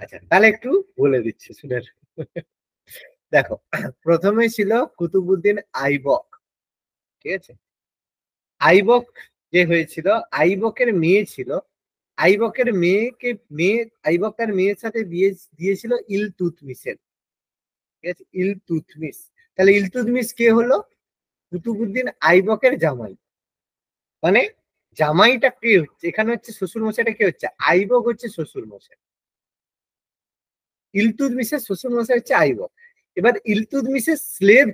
আচ্ছা তাহলে একটু বলে দিচ্ছি শুনে। দেখো, প্রথমে ছিল কুতুবুদ্দিন আইবক, ঠিক আছে। আইবক যে হয়েছিল, আইবকের মেয়ে ছিল, আইবকের আইবক তার মেয়ের সাথে বিয়ে দিয়েছিল ইলতুৎমিশের, ঠিক আছে, ইলতুৎমিশ। তাহলে ইলতুৎমিশ কে হলো? কুতুবুদ্দিন আইবকের জামাই। মানে জামাইটা কে হচ্ছে এখানে, হচ্ছে শ্বশুর মশাইটা কে হচ্ছে, আইবক হচ্ছে শ্বশুর মশাই, ইলতুৎমিশের শ্বশুর মশাই হচ্ছে আইবক। এবার ইলতুৎমিশের স্লেভ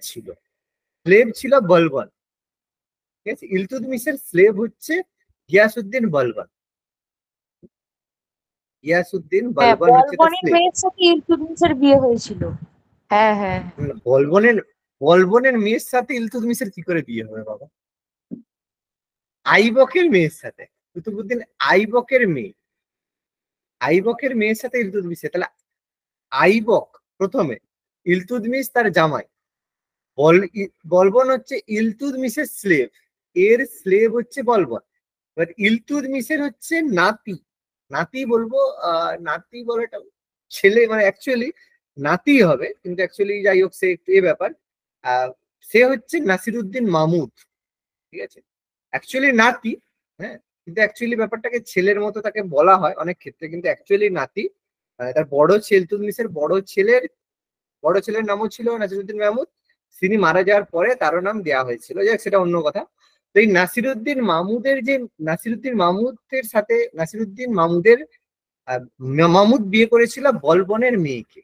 ছিল বলবন, ঠিক আছে। ইলতুৎমিশের স্লেভ হচ্ছে গিয়াসউদ্দিন বলবন। গিয়াসউদ্দিন হ্যাঁ, বলবন হচ্ছে তার বলবনের স্লেভ। মেয়ের সাথে ইলতুৎমিশের বিয়ে হয়েছিল। হ্যাঁ হ্যাঁ। বলবনের বলবনের মেয়ের সাথে ইলতুৎমিশের কি করে বিয়ে হবে বাবা? আইবকের মেয়ের সাথে, কুতুবুদ্দিন আইবকের মেয়ে, আইবকের মেয়ের সাথে ইলতুৎমিশের, তাহলে আইবক প্রথমে, ইলতুৎমিশ তার জামাই, বলবন হচ্ছে ইলতুৎমিশের স্লেভ, এর স্লেভ হচ্ছে বলবন। এবার ইলতুৎমিশের হচ্ছে নাতি, নাতি বলবো, নাতি বলাটা ছেলে, মানে অ্যাকচুয়ালি নাতি হবে, কিন্তু অ্যাকচুয়ালি যাই হোক সে একটু এ ব্যাপার। সে হচ্ছে নাসিরুদ্দিন মাহমুদ, ঠিক আছে, অ্যাকচুয়ালি নাতি, হ্যাঁ, কিন্তু অ্যাকচুয়ালি ব্যাপারটাকে ছেলের মতো তাকে বলা হয় অনেক ক্ষেত্রে, কিন্তু অ্যাকচুয়ালি নাতি। তার বড় ছেলে, ইলতুৎমিশের বড় ছেলের নামও ছিল নাসিরুদ্দিন মাহমুদ। তিনি মারা যাওয়ার পরে তারও নাম দেওয়া হয়েছিল, যাক সেটা অন্য কথা। তো এই নাসিরুদ্দিন মাহমুদের যে, নাসিরুদ্দিন মাহমুদের সাথে নাসিরুদ্দিন মাহমুদের মাহমুদ বিয়ে করেছিল বলবনের মেয়েকে,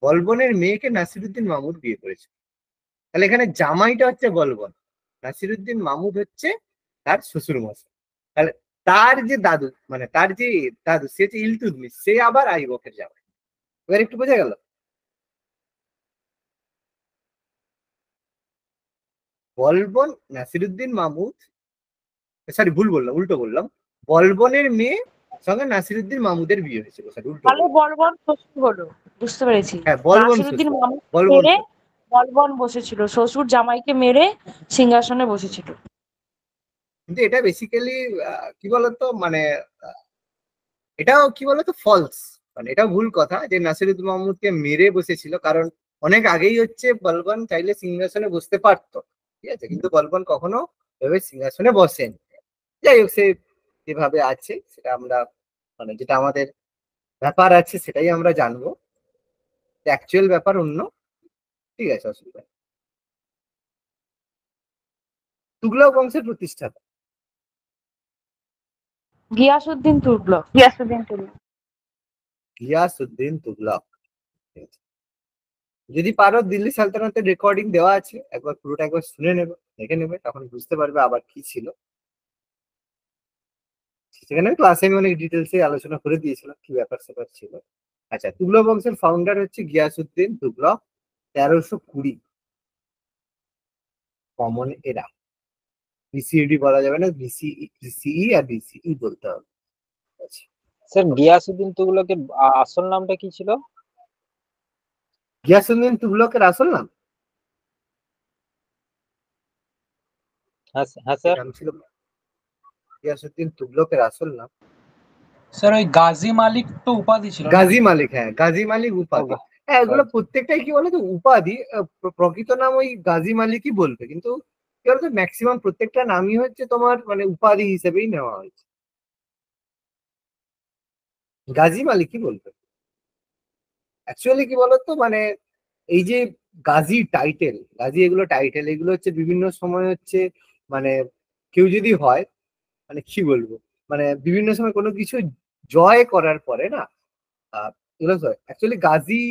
বলবনের মেয়েকে নাসিরুদ্দিন মাহমুদ বিয়ে করেছিল। তাহলে এখানে জামাইটা হচ্ছে বলবন, নাসিরুদ্দিন মাহমুদ হচ্ছে তার শ্বশুর মশাই। তাহলে তার যে দাদু, মানে তার যে দাদু, সে হচ্ছে ইলতুৎমিশ, সে আবার আইবকের জামাই। এবার একটু বোঝা গেল? বলবন নাসিরুদ্দিন মাহমুদ, সরি ভুল বললাম, উল্টো বললাম, বলবনের মেয়ে সঙ্গে নাসিরুদ্দিন মাহমুদের বিয়ে হয়েছিল, সরি উল্টো তাহলে বললাম। বলবন শ্বশুর হলো, বুঝতে পেরেছি। হ্যাঁ বলবন নাসিরুদ্দিন শ্বশুর, মাহমুদ বলবন মেরে শ্বশুর। বলবন বসেছিল, শ্বশুর জামাইকে মেরে সিংহাসনে বসেছিল। কিন্তু এটা বেসিক্যালি কি বলতো, মানে এটাও কি বলতো ফলস, মানে এটাও ভুল কথা যে নাসিরুদ্দিন মাহমুদকে মেরে বসেছিল, কারণ অনেক আগেই হচ্ছে বলবন চাইলে সিংহাসনে বসতে পারতো, ঠিক আছে, কিন্তু বলবন কখনো এভাবে সিংহাসনে বসেন। যাই হোক, সে যেভাবে আছে সেটা আমরা, মানে যেটা আমাদের ব্যাপার আছে সেটাই আমরা জানবো, অ্যাকচুয়াল ব্যাপার অন্য, ঠিক আছে, অসুবিধা নেই। তুগলক বংশের প্রতিষ্ঠাতা গিয়াসউদ্দিন তুগলক। গিয়াসউদ্দিন তুগলক। গিয়াসউদ্দিন তুগলক, ঠিক আছে। যদি পারো দিল্লি সালতানাতের রেকর্ডিং দেওয়া আছে, একবার পুরোটা একবার শুনে নেবে, দেখে নেবে, তখন বুঝতে পারবে আবার কি ছিল। সেখানে ক্লাসে আমি অনেক ডিটেলসে আলোচনা করে দিয়েছিলাম কি ব্যাপার স্যাপার ছিল। আচ্ছা, তুগলক বংশের ফাউন্ডার হচ্ছে গিয়াসউদ্দিন তুগলক, 1320, কমন এরা, বিসিডি বলা যাবে না, বিসিই আর বিসিই বলতে হবে। আচ্ছা, স্যার গিয়াসউদ্দিন তুগলকের আসল নামটা কি ছিল? গিয়াসউদ্দিন তুগলকের আসল নাম, হ্যাঁ হ্যাঁ কি স্যার। নাম ছিল গিয়াসউদ্দিন তুগলকের আসল নাম? স্যার ওই গাজী মালিক তো উপাধি ছিল না? গাজী মালিক, হ্যাঁ গাজী মালিক উপাধি। হ্যাঁ এগুলো প্রত্যেকটাই কি বলতো উপাধি, প্রকৃত নাম ওই গাজী মালিকই বলবে, কিন্তু কি বলতো ম্যাক্সিমাম প্রত্যেকটা নামই হচ্ছে তোমার মানে উপাধি হিসেবেই নেওয়া হয়েছে, গাজী মালিকই বলবে। অ্যাকচুয়ালি কি বলতো, মানে এই যে গাজী টাইটেল, গাজী এগুলো টাইটেল, এগুলো হচ্ছে বিভিন্ন সময় হচ্ছে, মানে কেউ যদি হয়, মানে কি বলবো, মানে বিভিন্ন সময় কোনো কিছু জয় করার পরে না, এগুলো অ্যাকচুয়ালি গাজী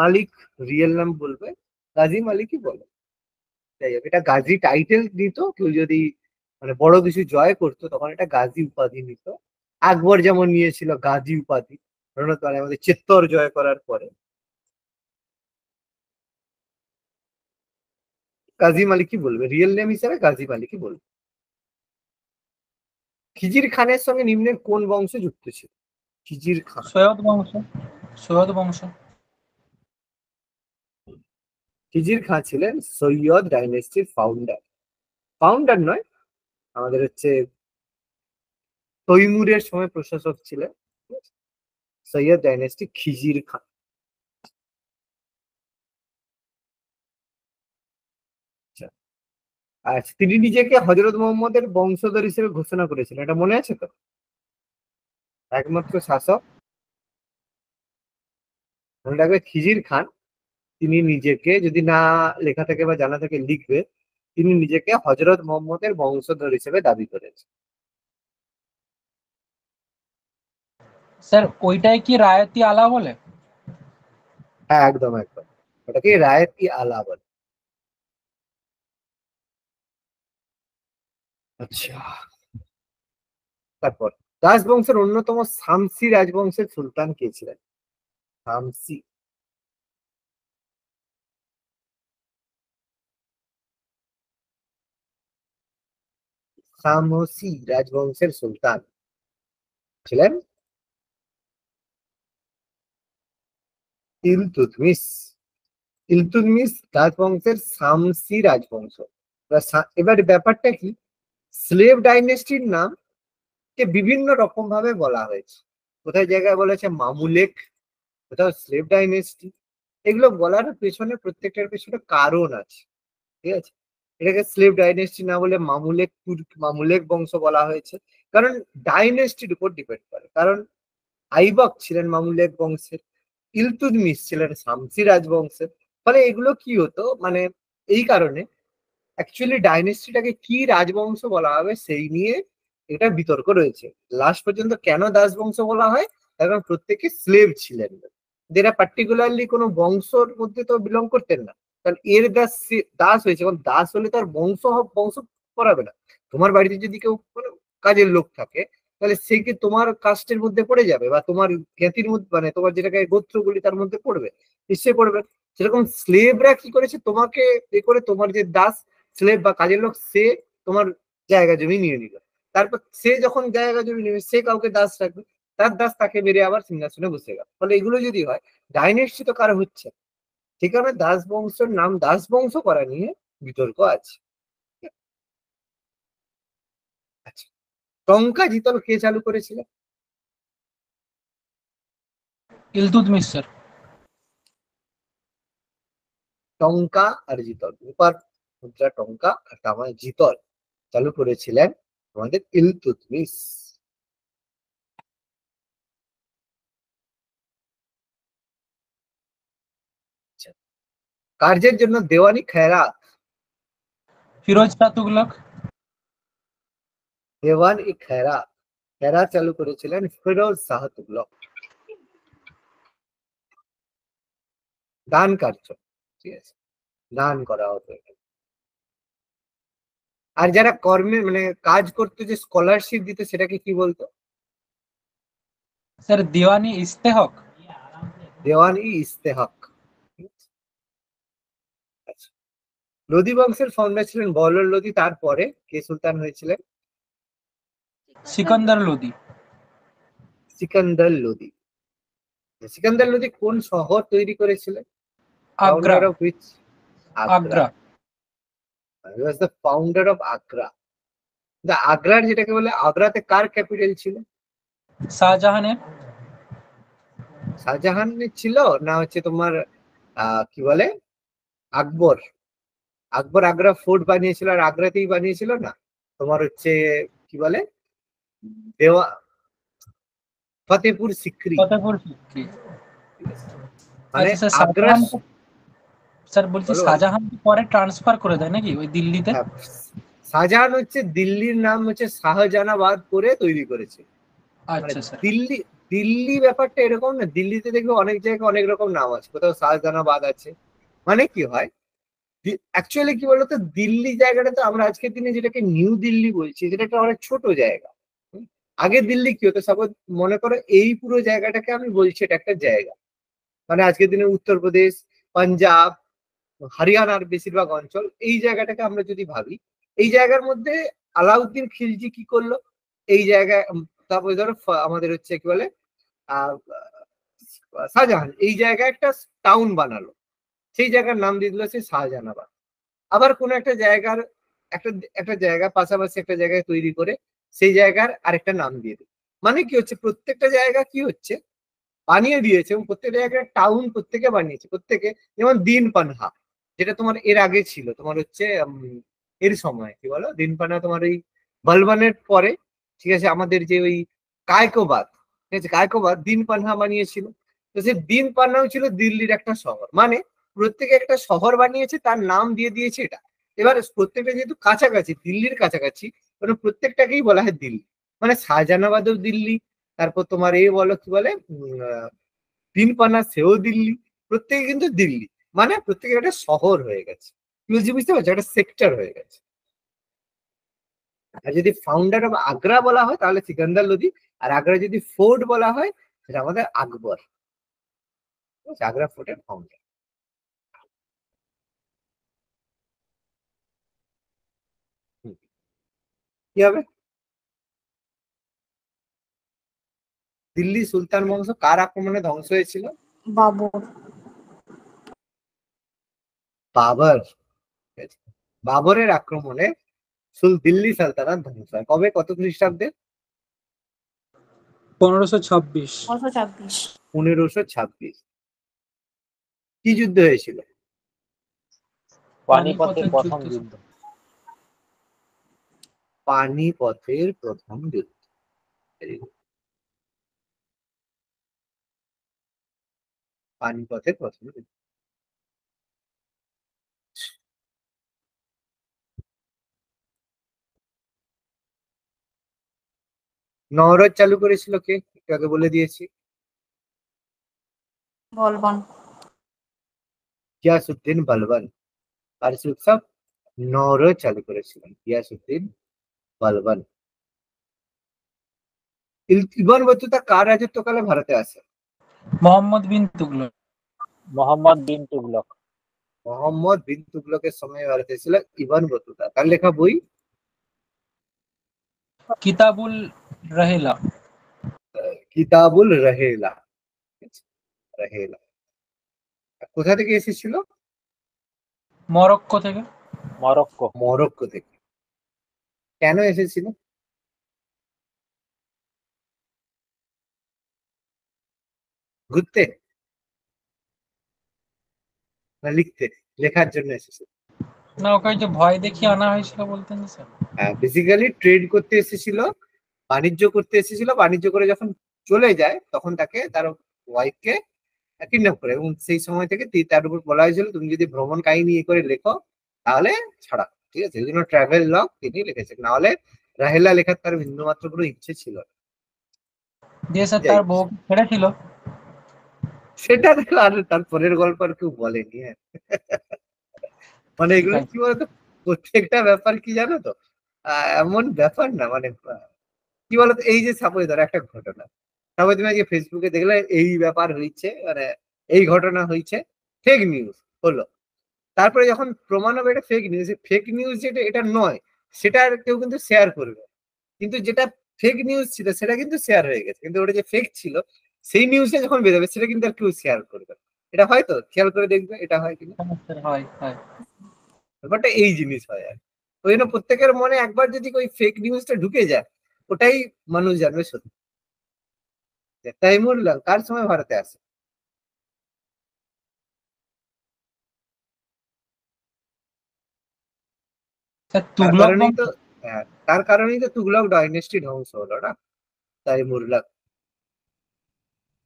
মালিক রিয়েল নাম বলবে, গাজী মালিকই বলে। যাই হোক, এটা গাজী টাইটেল নিত কেউ যদি মানে বড় কিছু জয় করতো, তখন এটা গাজী উপাধি নিত। আকবর যেমন নিয়েছিল গাজী উপাধি, মানে আমাদের চিত্তর জয় করার পরে, গাজী মালিকই বলবে, রিয়েল নেম হিসাবে গাজী মালিকই বলবে। খিজির খানের সঙ্গে নিম্নের কোন বংশ যুক্ত ছিল? খিজির খান, সৈয়দ বংশ। সৈয়দ বংশ। খিজির খান ছিলেন সৈয়দ ডাইনেস্টির ফাউন্ডার, ফাউন্ডার নয়, আমাদের হচ্ছে তৈমুরের সময় প্রশাসক ছিলেন সৈয়দ ডাইনেস্টি খিজির খান। আচ্ছা, আচ্ছা, তিনি নিজেকে হজরত মোহাম্মদের বংশধর হিসেবে ঘোষণা করেছিলেন, এটা মনে আছে তো? একমাত্র শাসক, মনে রাখবে খিজির খান, তিনি নিজেকে, যদি না লেখা থাকে বা জানা থাকে লিখবে, তিনি নিজেকে হজরত মোহাম্মদের বংশধর হিসেবে দাবি করেছেন। স্যার ওইটাই কি রায়তি আলা বলে? হ্যাঁ একদম একদম, ওটাকে রায়ত-ই আলা বলে। আচ্ছা, তারপর রাজবংশের অন্যতম শামসি রাজবংশের সুলতান কে ছিলেন? শামসি, সামসি রাজবংশের সুলতান ছিলেন ইলতুৎমিশ। ইলতুৎমিশ রাজবংশের সামসি রাজবংশ। এবার ব্যাপারটা কি, স্লেভ ডাইনেস্টির নাম কে বিভিন্ন রকম ভাবে বলা হয়েছে। কোথায় জায়গায় বলেছে মামুলেক, কোথাও স্লেভ ডাইনেস্টি। এগুলো বলার পেছনে প্রত্যেকটার পেছনে কারণ আছে, ঠিক আছে। এটাকে স্লেভ ডাইনেস্টি না বলে মামুলেক মামুলেক বংশ বলা হয়েছে, কারণ ডাইনেস্টির উপর ডিপেন্ড করে। কারণ আইবক ছিলেন মামুলেক বংশের, ইলতুৎমিশ ছিলেন শামসি রাজবংশের। ফলে এগুলো কি হতো, মানে এই কারণে অ্যাকচুয়ালি ডাইনেস্টিটাকে কি রাজবংশ বলা হবে সেই নিয়ে এটা বিতর্ক রয়েছে। লাস্ট পর্যন্ত কেন দাস বংশ বলা হয়, কারণ প্রত্যেকে স্লেভ ছিলেন, যেটা পার্টিকুলারলি কোনো বংশর মধ্যে তো বিলং করতেন না। কারণ এর দাস দাস হয়েছে, এবং দাস হলে তার বংশ বংশ করাবে না। তোমার বাড়িতে যদি কেউ কোনো কাজের লোক থাকে, তাহলে সে কি তোমার কাস্টের মধ্যে পড়ে যাবে, বা তোমার জ্ঞাতির মধ্যে, মানে তোমার যেটাকে গোত্রগুলি তার মধ্যে পড়বে? নিশ্চয়ই পড়বে। সেরকম স্লেভরা কি করেছে, তোমাকে এ করে তোমার যে দাস স্লেভ বা কাজের লোক, সে তোমার জায়গা জমি নিয়ে নিল। তারপর সে যখন জায়গা জমি নেবে, সে কাউকে দাস রাখবে, তার দাস তাকে মেরে আবার সিংহাসনে বসে গেল। ফলে এগুলো যদি হয়, ডাইনেস্টি তো কারো হচ্ছে না। ঠিক আছে, দাস বংশের নাম দাস বংশ করা নিয়ে বিতর্ক আছে। আচ্ছা, টঙ্কা জিতল কে চালু করেছিল? ইলতুৎমিশ স্যার। টঙ্কা আর জিতল, রূপার মুদ্রা টঙ্কা আর তামার জিতল চালু করেছিলেন আমাদের ইলতুৎমিশ। আচ্ছা, কার্যের জন্য দেওয়ানি খেরাত। ফিরোজ শাহ তুগলক। দেওয়ানি খেরাত, খেরাত চালু করেছিলেন ফিরোজ শাহ তুগলক। দান কার্য, ঠিক আছে, দান করা হতো এখানে। আর যারা কর্মে মানে কাজ করতো, যে স্কলারশিপ দিত, সেটাকে কি বলতো? স্যার দিওয়ানি ইস্তেহক। দেওয়ানি ইস্তেহক। আচ্ছা, লোদি বংশের ফাউন্ডার ছিলেন বহলোর লোদি। তারপরে কে সুলতান হয়েছিলেন? সিকান্দার লোদি। সিকান্দার লোদি। সিকান্দার লোদি কোন শহর তৈরি করেছিলেন? Agra. Founder of which? Agra. Agra. He was the founder of Agra. The আগ্রার যেটাকে বলে, আগ্রাতে কার ক্যাপিটাল ছিল? শাহজাহানের। শাহজাহানের ছিল, না হচ্ছে তোমার কি বলে আকবর? আকবর আগ্রা ফোর্ট বানিয়েছিল, আর আগ্রাতেই বানিয়েছিল না তোমার হচ্ছে কি বলে দেওয়া ফতেপুর সিক্রি। ফতেপুর সিক্রি। মানে আচ্ছা স্যার, আগ্রা। শাহজাহান স্যার বলছি বলো বলো। শাহজাহান পরে ট্রান্সফার করে দেয় নাকি ওই দিল্লিতে? হ্যাঁ, শাহজাহান হচ্ছে দিল্লির নাম হচ্ছে শাহজাহানাবাদ করে তৈরি করেছে। মানে আচ্ছা স্যার। দিল্লি, দিল্লি ব্যাপারটা এরকম না, দিল্লিতে দেখবে অনেক জায়গায় অনেক রকম নাম আছে, কোথাও শাহজাহানাবাদ আছে। মানে কি হয়, অ্যাকচুয়ালি কি বলতো, দিল্লি জায়গাটা তো আমরা আজকের দিনে যেটাকে নিউ দিল্লি বলছি, যেটা একটা অনেক ছোট জায়গা। আগে দিল্লি কি হতো, সাপোজ মনে করো এই পুরো জায়গাটাকে আমি বলছি এটা একটা জায়গা। মানে আজকের দিনে উত্তরপ্রদেশ, পাঞ্জাব, হরিয়ানার বেশিরভাগ অঞ্চল, এই জায়গাটাকে আমরা যদি ভাবি, এই জায়গার মধ্যে আলাউদ্দিন খিলজি কি করলো, এই জায়গায় তারপরে ধরো আমাদের হচ্ছে কি বলে আহ শাহজাহান এই জায়গায় একটা টাউন বানালো, সেই জায়গার নাম দিয়ে দিল সে শাহজাহানাবাদ। আবার কোনো একটা জায়গার একটা একটা জায়গা পাশাপাশি একটা জায়গায় তৈরি করে সেই জায়গার আরেকটা নাম দিয়ে দিল। মানে কি হচ্ছে, প্রত্যেকটা জায়গা কি হচ্ছে বানিয়ে দিয়েছে, এবং প্রত্যেকটা জায়গায় টাউন প্রত্যেকে বানিয়েছে প্রত্যেকে। যেমন দিন পানহা, যেটা তোমার এর আগে ছিল, তোমার হচ্ছে এর সময় কি বলো, দিন পানহা তোমার ওই বলবানের পরে, ঠিক আছে, আমাদের যে ওই কায়কোবাদ, ঠিক আছে, কায়কোবাদ দিন পানহা বানিয়েছিল। তো সে দিন পানহাও ছিল দিল্লির একটা শহর। মানে প্রত্যেকে একটা শহর বানিয়েছে, তার নাম দিয়ে দিয়েছে এটা। এবার প্রত্যেকটা যেহেতু কাছাকাছি, দিল্লির কাছাকাছি, মানে প্রত্যেকটাকেই বলা হয় দিল্লি। মানে শাহজাহানাবাদও দিল্লি, তারপর তোমার এই বলো কি বলে তিনপানা, সেও দিল্লি। প্রত্যেকে কিন্তু দিল্লি, মানে প্রত্যেকে একটা শহর হয়ে গেছে। বুঝতে পারছো, একটা সেক্টর হয়ে গেছে। আর যদি ফাউন্ডার অফ আগ্রা বলা হয় তাহলে সিকান্দার লোদি, আর আগ্রা যদি ফোর্ট বলা হয় সেটা আমাদের আকবর। আগ্রা ফোর্টের ফাউন্ডার। কি হবে? দিল্লি সুলতান বংশ কার আক্রমণে ধ্বংস হয়েছিল? বাবর। বাবর। বাবরের আক্রমণে দিল্লি সালতানাত ধ্বংস হয় কবে, কত খ্রিস্টাব্দে? 1526। 1526। 1526। কি যুদ্ধ হয়েছিল? পানিপথের প্রথম যুদ্ধ। পানিপথের প্রথম যুদ্ধ। Very good. পানিপথের প্রথম যুদ্ধ। নওরোজ চালু করেছিল কে? একটু আগে বলে দিয়েছি। বলবান। গিয়াসউদ্দিন বলবান। পারসি উৎসব নওরোজ চালু করেছিলেন গিয়াসউদ্দিন বলবান। ইবন বতুতা কার রাজত্বকালে ভারতে আসে? মোহাম্মদ বিন তুগলক। মোহাম্মদ বিন তুগলক। মোহাম্মদ বিন তুগলকের সময় ভারতে ছিল ইবন বতুতা। তার লেখা বই কিতাবুল রহেলা। কিতাবুল রহেলা। রহেলা কোথা থেকে এসেছিল? মরক্কো থেকে। মরক্কো। মরক্কো থেকে। কেন এসেছিল? ঘুরতে না লিখতে? লেখার জন্য এসেছিল। না, ওকে যে ভয় দেখিয়ে আনা হয়েছিল বলতেন স্যার। বেসিক্যালি ট্রেড করতে এসেছিল, বাণিজ্য করতে এসেছিল। বাণিজ্য করে যখন চলে যায় তখন তাকে তার ওয়াইফকে কিডন্যাপ করে, এবং সেই সময় থেকে তার উপর বলা হয়েছিল তুমি যদি ভ্রমণ কাহিনী করে লেখো তাহলে ছাড়া। ঠিক আছে, এই জন্য ট্রাভেল লগ তিনি লিখেছেন, না হলে রাহেলা লেখার তার বিন্দুমাত্র কোনো ইচ্ছে ছিল না। দিয়ে স্যার তার বউ ছেড়েছিল। সেটা দেখো, আর তার পরের গল্প আর কেউ বলেনি। হ্যাঁ, মানে এগুলো কি বলতো, প্রত্যেকটা ব্যাপার কি জানো তো, এমন ব্যাপার না, মানে কি বলতো, এই যে সাপোজ ধরো একটা ঘটনা, তারপরে তুমি আজকে ফেসবুকে দেখলে এই ব্যাপার হয়েছে, মানে এই ঘটনা হয়েছে, ফেক নিউজ হলো। তারপরে যখন প্রমাণ হবে এটা ফেক নিউজ যেটা এটা নয়, সেটা আর কেউ কিন্তু শেয়ার করবে। কিন্তু যেটা ফেক নিউজ ছিল সেটা কিন্তু শেয়ার হয়ে গেছে, কিন্তু ওটা যে ফেক ছিল সেই নিউজটা যখন বেরোবে সেটা কিন্তু আর কেউ শেয়ার করবে না। এটা হয় তো, খেয়াল করে দেখবে এটা হয় কিনা। হয় হয়। ব্যাপারটা এই জিনিস হয়। আর ওই জন্য প্রত্যেকের মনে একবার যদি ওই ফেক নিউজটা ঢুকে যায়, ওটাই মানুষ জানবে সত্যি। তাইমুর কার সময় ভারতে আসে? স্যার তার তুগলক কারণেই বংশ। তো, হ্যাঁ, তার কারণেই তো তুগলক ডাইনেস্টি ধ্বংস হলো না, তাইমুর।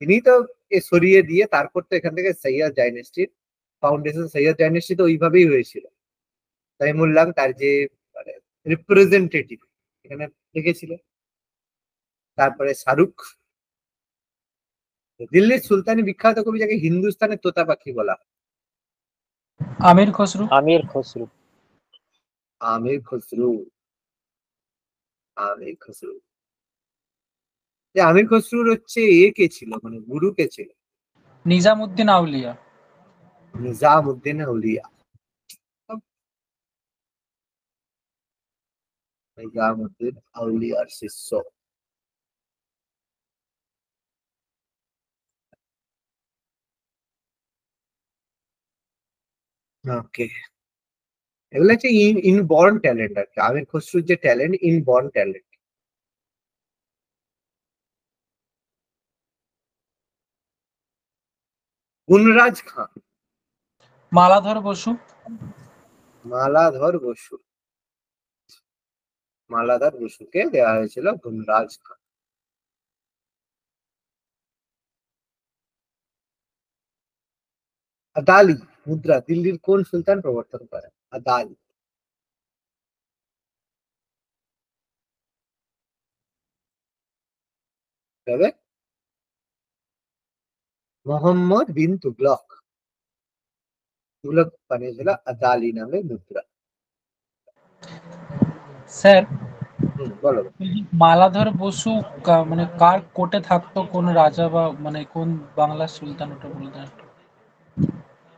তিনি তো সরিয়ে দিয়ে তারপর তো এখান থেকে সৈয়দ ডাইনেস্টির ফাউন্ডেশন, সৈয়দ ডাইনেস্টি তো ওইভাবেই হয়েছিল। তাইমুল্লাহ তার যে মানে রিপ্রেজেন্টেটিভ এখানে লিখেছিল। তারপরে শাহরুখ। দিল্লির সুলতানি বিখ্যাত কবি যাকে হিন্দুস্তানের তোতা পাখি বলা হয়? আমির খসরু। আমির খসরু। আমির খসরু। আমির খসরু। আমির খসরুর হচ্ছে কে ছিল, মানে গুরু কে ছিল? নিজামুদ্দিন আউলিয়া। নিজামউদ্দিন আউলিয়া। নিজামউদ্দিন আউলিয়ার শিষ্য। ওকে, এগুলো হচ্ছে ইনবর্ন ট্যালেন্ট আর কি। আমির খসরুর যে ট্যালেন্ট, ইনবর্ন ট্যালেন্ট। গুণরাজ খান। মালাধর বসু। মালাধর বসু। মালাধর বসুকে দেওয়া হয়েছিল গুণরাজ খান। আদালি মুদ্রা দিল্লির কোন সুলতান প্রবর্তন করেন? আদালি। তবে মোহাম্মদ বিন তুগলক। তুগলক বানিয়েছিল আদালি নামে মুদ্রা। স্যার বলো। মালাধর বসু মানে কার কোর্টে থাকতো, কোন রাজা বা মানে কোন বাংলার সুলতান, ওটা বলতেন একটু।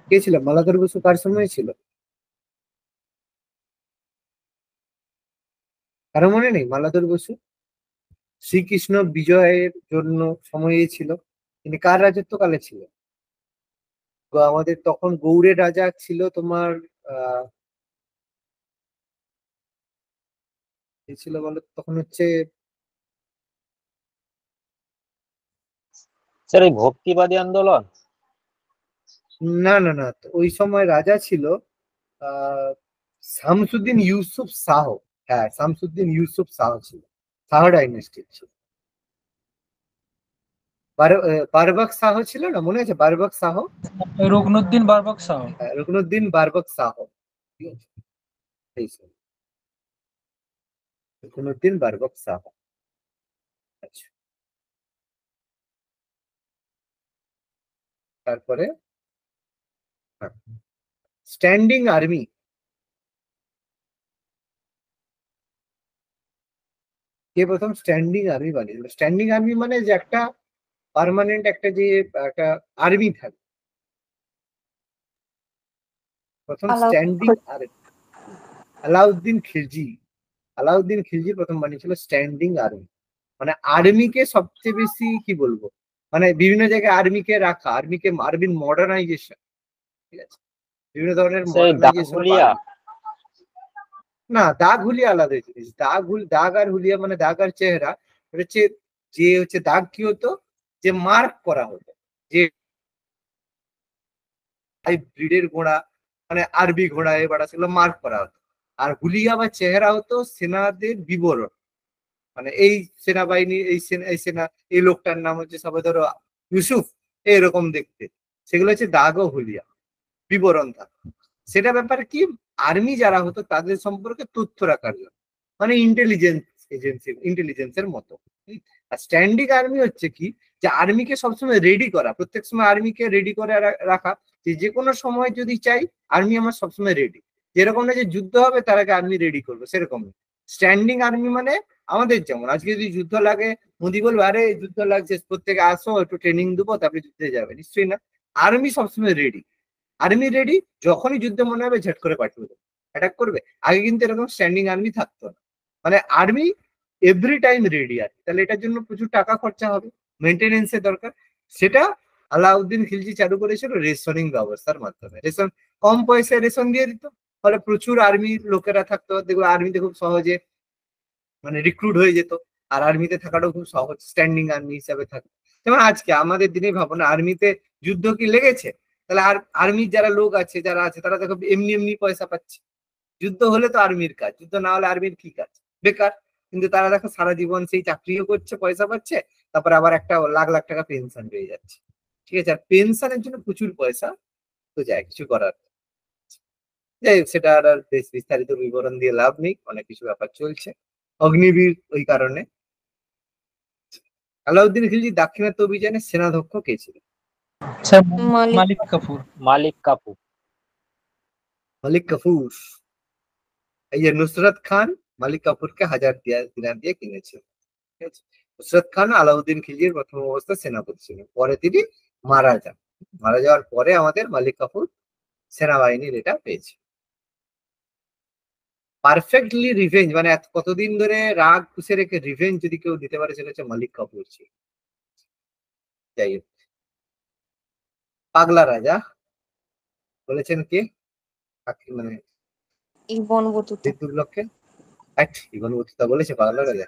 কে ছিল মালাধর বসু, কার সময় ছিল? কারো মনে নেই মালাধর বসু? শ্রীকৃষ্ণ বিজয়ের জন্য সময়ে ছিল। তিনি কার রাজত্বকালে ছিল? আমাদের তখন গৌড়ের রাজা ছিল তোমার কে ছিল বলো তখন হচ্ছে? স্যার এই ভক্তিবাদী আন্দোলন। না না না, ওই সময় রাজা ছিল আহ শামসুদ্দিন ইউসুফ শাহ। হ্যাঁ, শামসুদ্দিন ইউসুফ শাহ ছিল, শাহ ডাইনেস্টির ছিল। বারবক শাহ ছিল না, মনে আছে বারবক শাহ? রুকনুদ্দিন বারবক শাহ। হ্যাঁ, রুকনুদ্দিন বারবক শাহ, ঠিক আছে, এই ছিল রুকনুদ্দিন বারবক শাহ। আচ্ছা, তারপরে স্ট্যান্ডিং আর্মি। কে প্রথম স্ট্যান্ডিং আর্মি বানিয়েছিল? স্ট্যান্ডিং আর্মি মানে যে একটা পার্মানেন্ট একটা যে একটা আর্মি থাকে, প্রথম স্ট্যান্ডিং আর্মি আলাউদ্দিন খিলজি। আলাউদ্দিন খিলজি প্রথম বানিয়েছিল স্ট্যান্ডিং আর্মি। মানে আর্মিকে সবচেয়ে বেশি কি বলবো, মানে বিভিন্ন জায়গায় আর্মিকে রাখা, আর্মির মডার্নাইজেশন, ঠিক আছে, বিভিন্ন ধরনের সেই মডার্নাইজেশন। দাঙ্গুলিয়া। না, দাগ হুলিয়া আলাদা জিনিস। দাগ আর হুলিয়া মানে দাগ আর চেহারা, এটা হচ্ছে যে হচ্ছে দাগ কি হতো, যে মার্ক করা হতো, যে ব্রিডের ঘোড়া মানে আরবি ঘোড়া এবার সেগুলো মার্ক করা হতো। আর হুলিয়া বা চেহারা হতো সেনাদের বিবরণ, মানে এই সেনাবাহিনী, এই সেনা, এই লোকটার নাম হচ্ছে সবাই ধরো ইউসুফ, এরকম দেখতে। সেগুলো হচ্ছে দাগ ও হুলিয়া, বিবরণ থাকতো। সেটা ব্যাপার কি, আর্মি যারা হতো তাদের সম্পর্কে তথ্য রাখার জন্য, মানে ইন্টেলিজেন্স এজেন্সি, ইন্টেলিজেন্সের মতো। আর স্ট্যান্ডিং আর্মি হচ্ছে কি, যে আর্মিকে সবসময় রেডি করা, প্রত্যেক সময় আর্মিকে রেডি করে রাখা, যে কোনো সময় যদি চাই আর্মি আমার সবসময় রেডি। যেরকম না যে যুদ্ধ হবে তার আগে আর্মি রেডি করবে, সেরকম স্ট্যান্ডিং আর্মি মানে আমাদের যেমন আজকে যদি যুদ্ধ লাগে, মোদি বলবে আরে যুদ্ধ লাগছে, প্রত্যেকে আসো একটু ট্রেনিং দেবো তারপরে যুদ্ধে যাবে, নিশ্চয়ই না। আর্মি সবসময় রেডি। আর্মি রেডি, যখনই যুদ্ধ মনে হবে ঝট করে পাঠিয়ে দেবে, অ্যাটাক করবে। আগে কিন্তু এরকম স্ট্যান্ডিং আর্মি থাকতো না, মানে আর্মি এভরি টাইম রেডি। আর তাহলে এটার জন্য প্রচুর টাকা খরচা হবে, মেনটেনেন্সের দরকার। সেটা আলাউদ্দিন খিলজি চালু করেছিল রেশনিং ব্যবস্থার মাধ্যমে। রেশন কম পয়সায় রেশন দিয়ে দিত, ফলে প্রচুর আর্মির লোকেরা থাকতো। দেখবে আর্মিতে খুব সহজে মানে রিক্রুট হয়ে যেত, আর আর্মিতে থাকাটাও খুব সহজ, স্ট্যান্ডিং আর্মি হিসাবে থাকে। যেমন আজকে আমাদের দিনে ভাবো না, আর্মিতে যুদ্ধ কি লেগেছে, তাহলে আর আর্মির যারা লোক আছে, যারা আছে তারা দেখো এমনি এমনি পয়সা পাচ্ছে। যুদ্ধ হলে তো আর্মির কাজ, যুদ্ধ না হলে আর্মির কি কাজ, বেকার। কিন্তু তারা দেখো সারা জীবন সেই চাকরিও করছে, পয়সা পাচ্ছে, তারপর আবার একটা লাখ লাখ টাকা পেনশন পেয়ে যাচ্ছে, ঠিক আছে। আর পেনশনের জন্য প্রচুর পয়সা তো যায়, কিছু করার নেই। যাই হোক, সেটা আর বেশ বিস্তারিত বিবরণ দিয়ে লাভ নেই, অনেক কিছু ব্যাপার চলছে। অগ্নিবীর ওই কারণে। আলাউদ্দিন খিলজি দাক্ষিণাত্য অভিযানে সেনাধ্যক্ষ কে ছিল? আচ্ছা, মালিক মালিক কাফুর। মালিক কাফুর। মালিক কাফুর। এই যে নুসরত খান মালিক কাফুরকে 1000 দিনার দিয়ে কিনেছিল, ঠিক আছে। নুসরত খান আলাউদ্দিন খিলজির প্রথম অবস্থায় সেনাপতি ছিলেন, পরে তিনি মারা যান। মারা যাওয়ার পরে আমাদের মালিক কাফুর সেনাবাহিনীর এটা পেয়েছে। পারফেক্টলি রিভেঞ্জ মানে কতদিন ধরে রাগ পুষে রেখে রিভেঞ্জ যদি কেউ দিতে পারে সেটা হচ্ছে মালিক কাফুর ছিল। যাই হোক, পাগলা রাজা বলেছেন কে? মানে ইবন বতুতা। বিদ্যুৎ ইবন বতুতা বলেছে পাগলা রাজা?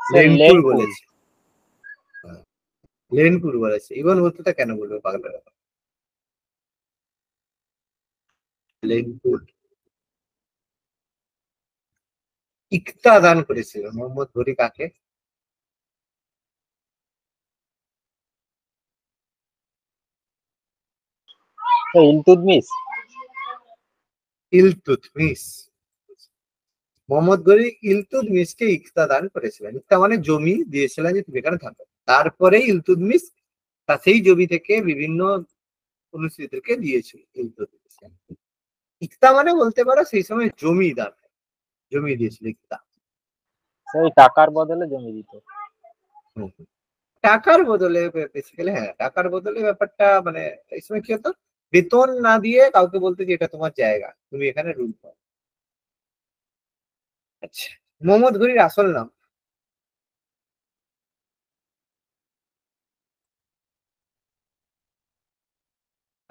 স্যার লেনপুর লেনপুর। বলেছে। লেনপুর বলেছে। ইবন বতুতা কেন বলবে পাগলা রাজা? লেনপুর। ইকতা দান করেছিল মোহাম্মদ ঘুরি কাকে? স্যার ইলতুৎমিশ। ইলতুৎমিশ। মোহাম্মদ ঘুরি ইলতুৎমিশকে ইকতা দান করেছিলেন। ইকতা মানে জমি দিয়েছিলেন যে তুমি এখানে থাকো। তারপরে ইলতুৎমিশ তা সেই জমি থেকে বিভিন্ন অনুসারীদেরকে দিয়েছিল ইলতুৎমিশ। ইকতা মানে বলতে পারো সেই সময় জমি দান, জমি দিয়েছিল ইকতা। স্যার টাকার বদলে জমি দিত। হুম। টাকার বদলে বেসিক্যালি, হ্যাঁ টাকার বদলে ব্যাপারটা মানে এই সময় কি হতো, বেতন না দিয়ে কাউকে বলতে যে এটা তোমার জায়গা, তুমি এখানে রুল করো। আচ্ছা, মোহাম্মদ ঘুরির আসল নাম?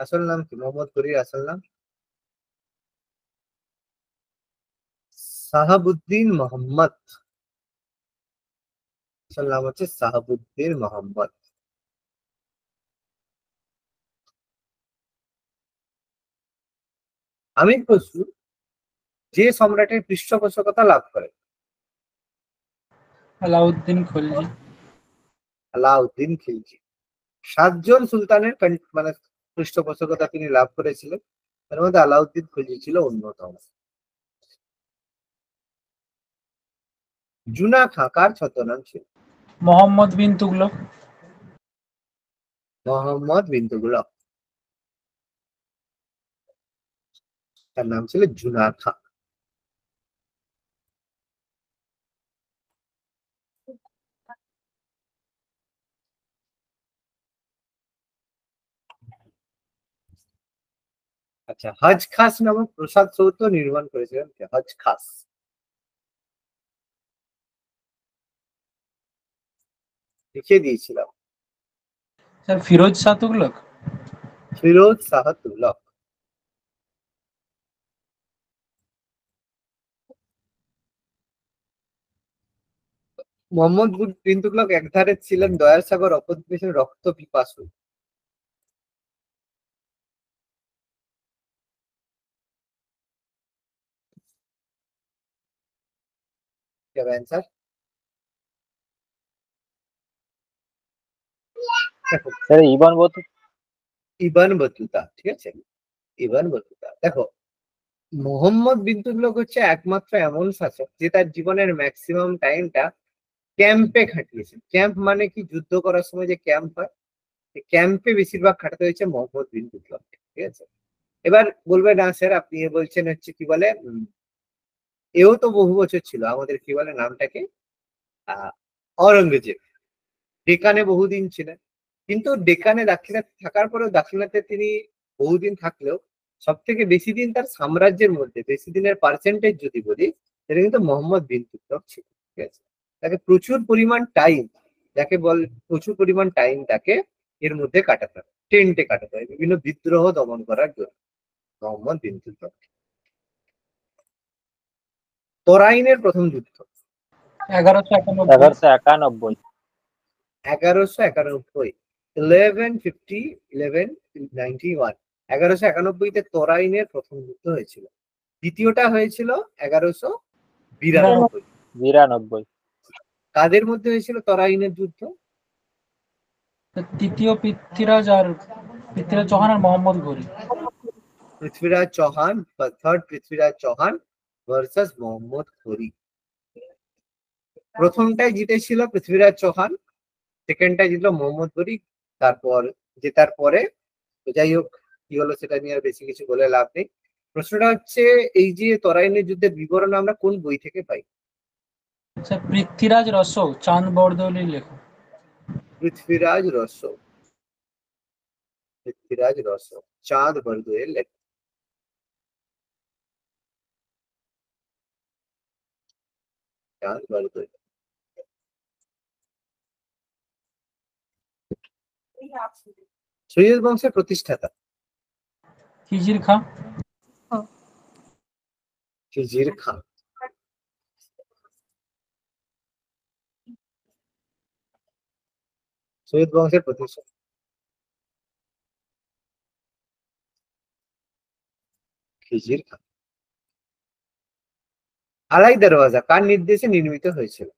আসল নাম কি মোহাম্মদ ঘুরির আসল নাম? সাহাবুদ্দিন মোহাম্মদ। আসল নাম হচ্ছে সাহাবুদ্দিন মোহাম্মদ। আমির খসরু যে সম্রাটের পৃষ্ঠপোষকতা লাভ করে? আলাউদ্দিন খলজি। আলাউদ্দিন খিলজি। 7 জন সুলতানের মানে পৃষ্ঠপোষকতা তিনি লাভ করেছিলেন, তার মধ্যে আলাউদ্দিন খিলজি ছিল অন্যতম। জুনা খাঁ কার ছদ্মনাম ছিল? মোহাম্মদ বিন তুগলক। মোহাম্মদ বিন তুগলক। তার নাম ছিল জুনা খাঁ। আচ্ছা, হজ খাস নামক প্রসাদ সৌধ নির্মাণ করেছিলেন কে? হজ খাস। লিখে দিয়েছিলাম। স্যার ফিরোজ শাহ তুগলক। ফিরোজ শাহ তুগলক। মোহাম্মদ বিন তুগলক একধারে ছিলেন দয়ার সাগর, অপরদিকে ছিলেন রক্ত পিপাসু। কি হবে answer? Sir Ibn Battuta. Ibn Battuta, ঠিক আছে, ইবান বতুতা। দেখো, মোহাম্মদ বিন তুগলক হচ্ছে একমাত্র এমন শাসক যে তার জীবনের ম্যাক্সিমাম টাইমটা ক্যাম্পে খাটিয়েছে। ক্যাম্প মানে কি? যুদ্ধ করার সময় যে ক্যাম্প হয়, ক্যাম্পে বেশিরভাগ খাটাতে হয়েছে মোহাম্মদ বিন তুগলক, ঠিক আছে। এবার বলবে না স্যার আপনি বলছেন হচ্ছে কি বলে এও তো বহু বছর ছিল, আমাদের কি বলে নামটাকে, আহ অরঙ্গজেব ডেকানে বহুদিন ছিলেন। কিন্তু ডেকানে দাক্ষিণাত্যে থাকার পরেও দাক্ষিণাত্যে তিনি বহুদিন থাকলেও সব থেকে বেশি দিন তার সাম্রাজ্যের মধ্যে, বেশি দিনের পার্সেন্টেজ যদি বলি, সেটা কিন্তু মোহাম্মদ বিন তুগলক ছিল, ঠিক আছে। তাকে প্রচুর পরিমাণ টাইম, যাকে বল প্রচুর পরিমাণ টাইম তাকে এর মধ্যে কাটাতে হয়, টেন্টে কাটাতে হয় বিভিন্ন বিদ্রোহ দমন করার জন্য। মোহাম্মদ বিন তুগলক। তরাইনের প্রথম যুদ্ধ? 1191। 1191। 1191। 1191। 1191-তে তরাইনের প্রথম যুদ্ধ হয়েছিল। দ্বিতীয়টা হয়েছিল 1192। 92। কাদের মধ্যে হয়েছিল তরাইনের যুদ্ধ? তৃতীয় পৃথ্বীরাজ চৌহান আর মোহাম্মদ ঘুরি। পৃথ্বীরাজ চৌহান বা থার্ড পৃথ্বীরাজ চৌহান ভার্সাস মোহাম্মদ ঘুরি। প্রথমটাই জিতেছিল পৃথ্বীরাজ চৌহান, সেকেন্ডটা জিতলো মোহাম্মদ ঘুরি। তারপর জেতার পরে, তো যাই হোক কি হলো সেটা নিয়ে আর বেশি কিছু বলে লাভ নেই। প্রশ্নটা হচ্ছে, এই যে তরাইনের যুদ্ধের বিবরণ আমরা কোন বই থেকে পাই? আচ্ছা, পৃথ্বীরাজ রসো, চাঁদ বরদৌলির লেখা। পৃথ্বীরাজ রসো। পৃথ্বীরাজ রসো, চাঁদ বরদৌইয়ের লেখা। চাঁদ বরদৌই। সৈয়দ বংশের প্রতিষ্ঠাতা? খিজির খাঁ। খিজির খান। সৈয়দ বংশের প্রতিষ্ঠাতা খিজির খান। আলাই দরওয়াজা কার নির্দেশে নির্মিত হয়েছিল?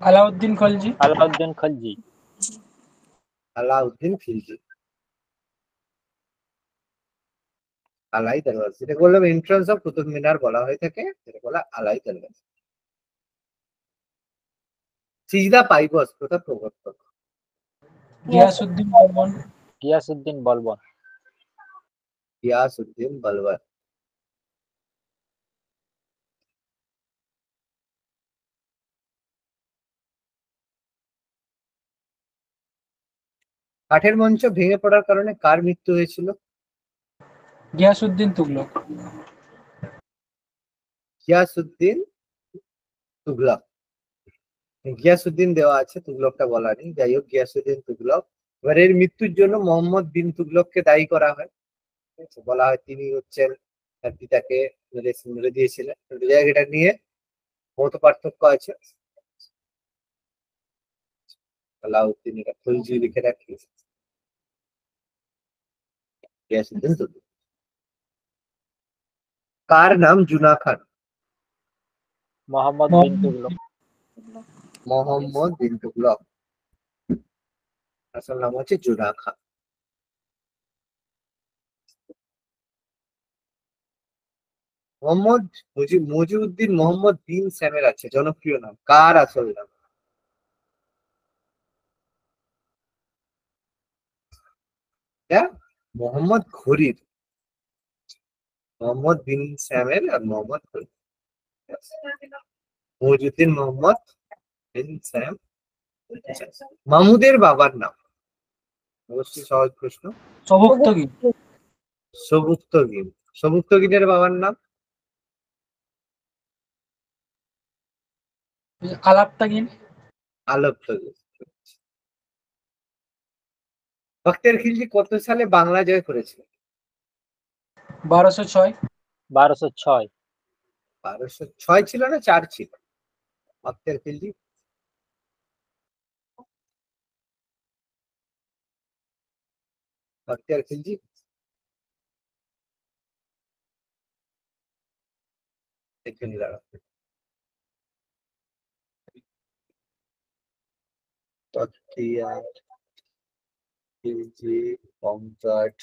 আলাউদ্দিন খলজি। আলাউদ্দিন খলজি। আলাউদ্দিন খিলজি। আলাই দরওয়াজা, যেটা বললাম এন্ট্রান্স অফ কুতুব মিনার বলা হয়ে থাকে, সেটা বলা আলাই দরওয়াজা। সিজদা পাইবস প্রথা প্রবর্তক? গিয়াসউদ্দিন বলবন। গিয়াসউদ্দিন বলবন। গিয়াসউদ্দিন বলবন। কাঠের মঞ্চ ভেঙে পড়ার কারণে কার মৃত্যু হয়েছিল? গিয়াসউদ্দিন তুগলক। গিয়াসউদ্দিন তুগলক। গিয়াসউদ্দিন দেওয়া আছে, তুগলকটা বলা নেই, যাই হোক গিয়াসউদ্দিন তুগলক। এবার এর মৃত্যুর জন্য মোহাম্মদ বিন তুগলককে দায়ী করা হয়। ঠিক আছে? বলা হয় তিনি হচ্ছেন তার পিতাকে মেরে দিয়েছিলেন, কিন্তু জায়গাটা নিয়ে মত পার্থক্য আছে। আলাউদ্দিন এটা খলজি লিখে রাখি, গিয়াসউদ্দিন তুগলক। কার নাম জুনা খান? মোহাম্মদ বিন তুগলক। মোহাম্মদ বিন তুগলক, আসল নাম হচ্ছে জুনা খান। মোহাম্মদ মুজিবউদ্দিন মোহাম্মদ বিন স্যামের আছে জনপ্রিয় নাম, কার আসল নাম? এটা মোহাম্মদ ঘুরির, মোহাম্মদ বিন স্যামের আর মোহাম্মদ ঘুরির। মুজিবউদ্দিন মোহাম্মদ বিন স্যাম। মাহমুদের বাবার নাম? অবশ্যই সহজ প্রশ্ন। সবুক্তগীন। সবুক্তগিন। সবুক্তগিনের বাবার নাম? আলাপ্তাগিন। আলপতগিন। বখতিয়ার খিলজি কত সালে বাংলা জয় করেছিল? 1206। 1206। 1206 ছিল না 4 ছিল বখতিয়ার খিলজি? বখতিয়ার খিলজি দেখে নিলাম। বখতিয়ার খিলজি বংশাট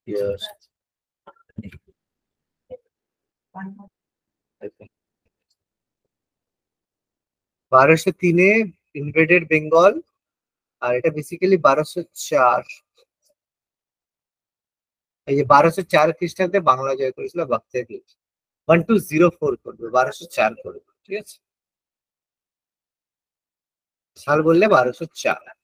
years. 1203 ইনভেডেড বেঙ্গল, আর এটা বেসিক্যালি 1204। এই যে 1204 খ্রিস্টাব্দে বাংলা জয় করেছিল বখতিয়ার খিলজি। 1204 করবে, 1204 করবে, ঠিক আছে? সাল বললে 1204।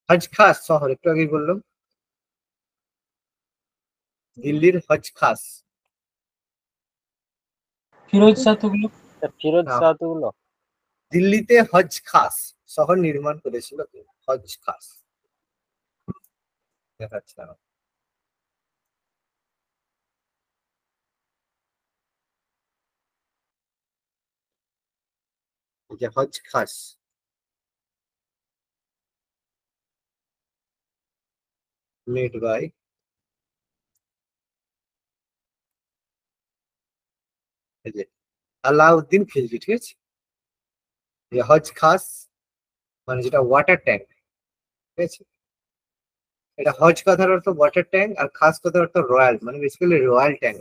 হজ খাস শহর একটু আগেই বললাম, দিল্লির হজ খাস। ফিরোজ শাহ তুগলক। ফিরোজ না। শাহ তুগলক। দিল্লিতে হজ খাস শহর নির্মাণ করেছিল কে? হজ খাস দেখাচ্ছে না। এই যে হজ খাস, মেড বাই এই যে আলাউদ্দিন খিলজি, ঠিক আছে? এই হজ খাস মানে যেটা ওয়াটার ট্যাঙ্ক, ঠিক আছে? এটা হজ কথার অর্থ ওয়াটার ট্যাঙ্ক, আর খাস কথার অর্থ রয়্যাল, মানে বেসিক্যালি রয়্যাল ট্যাঙ্ক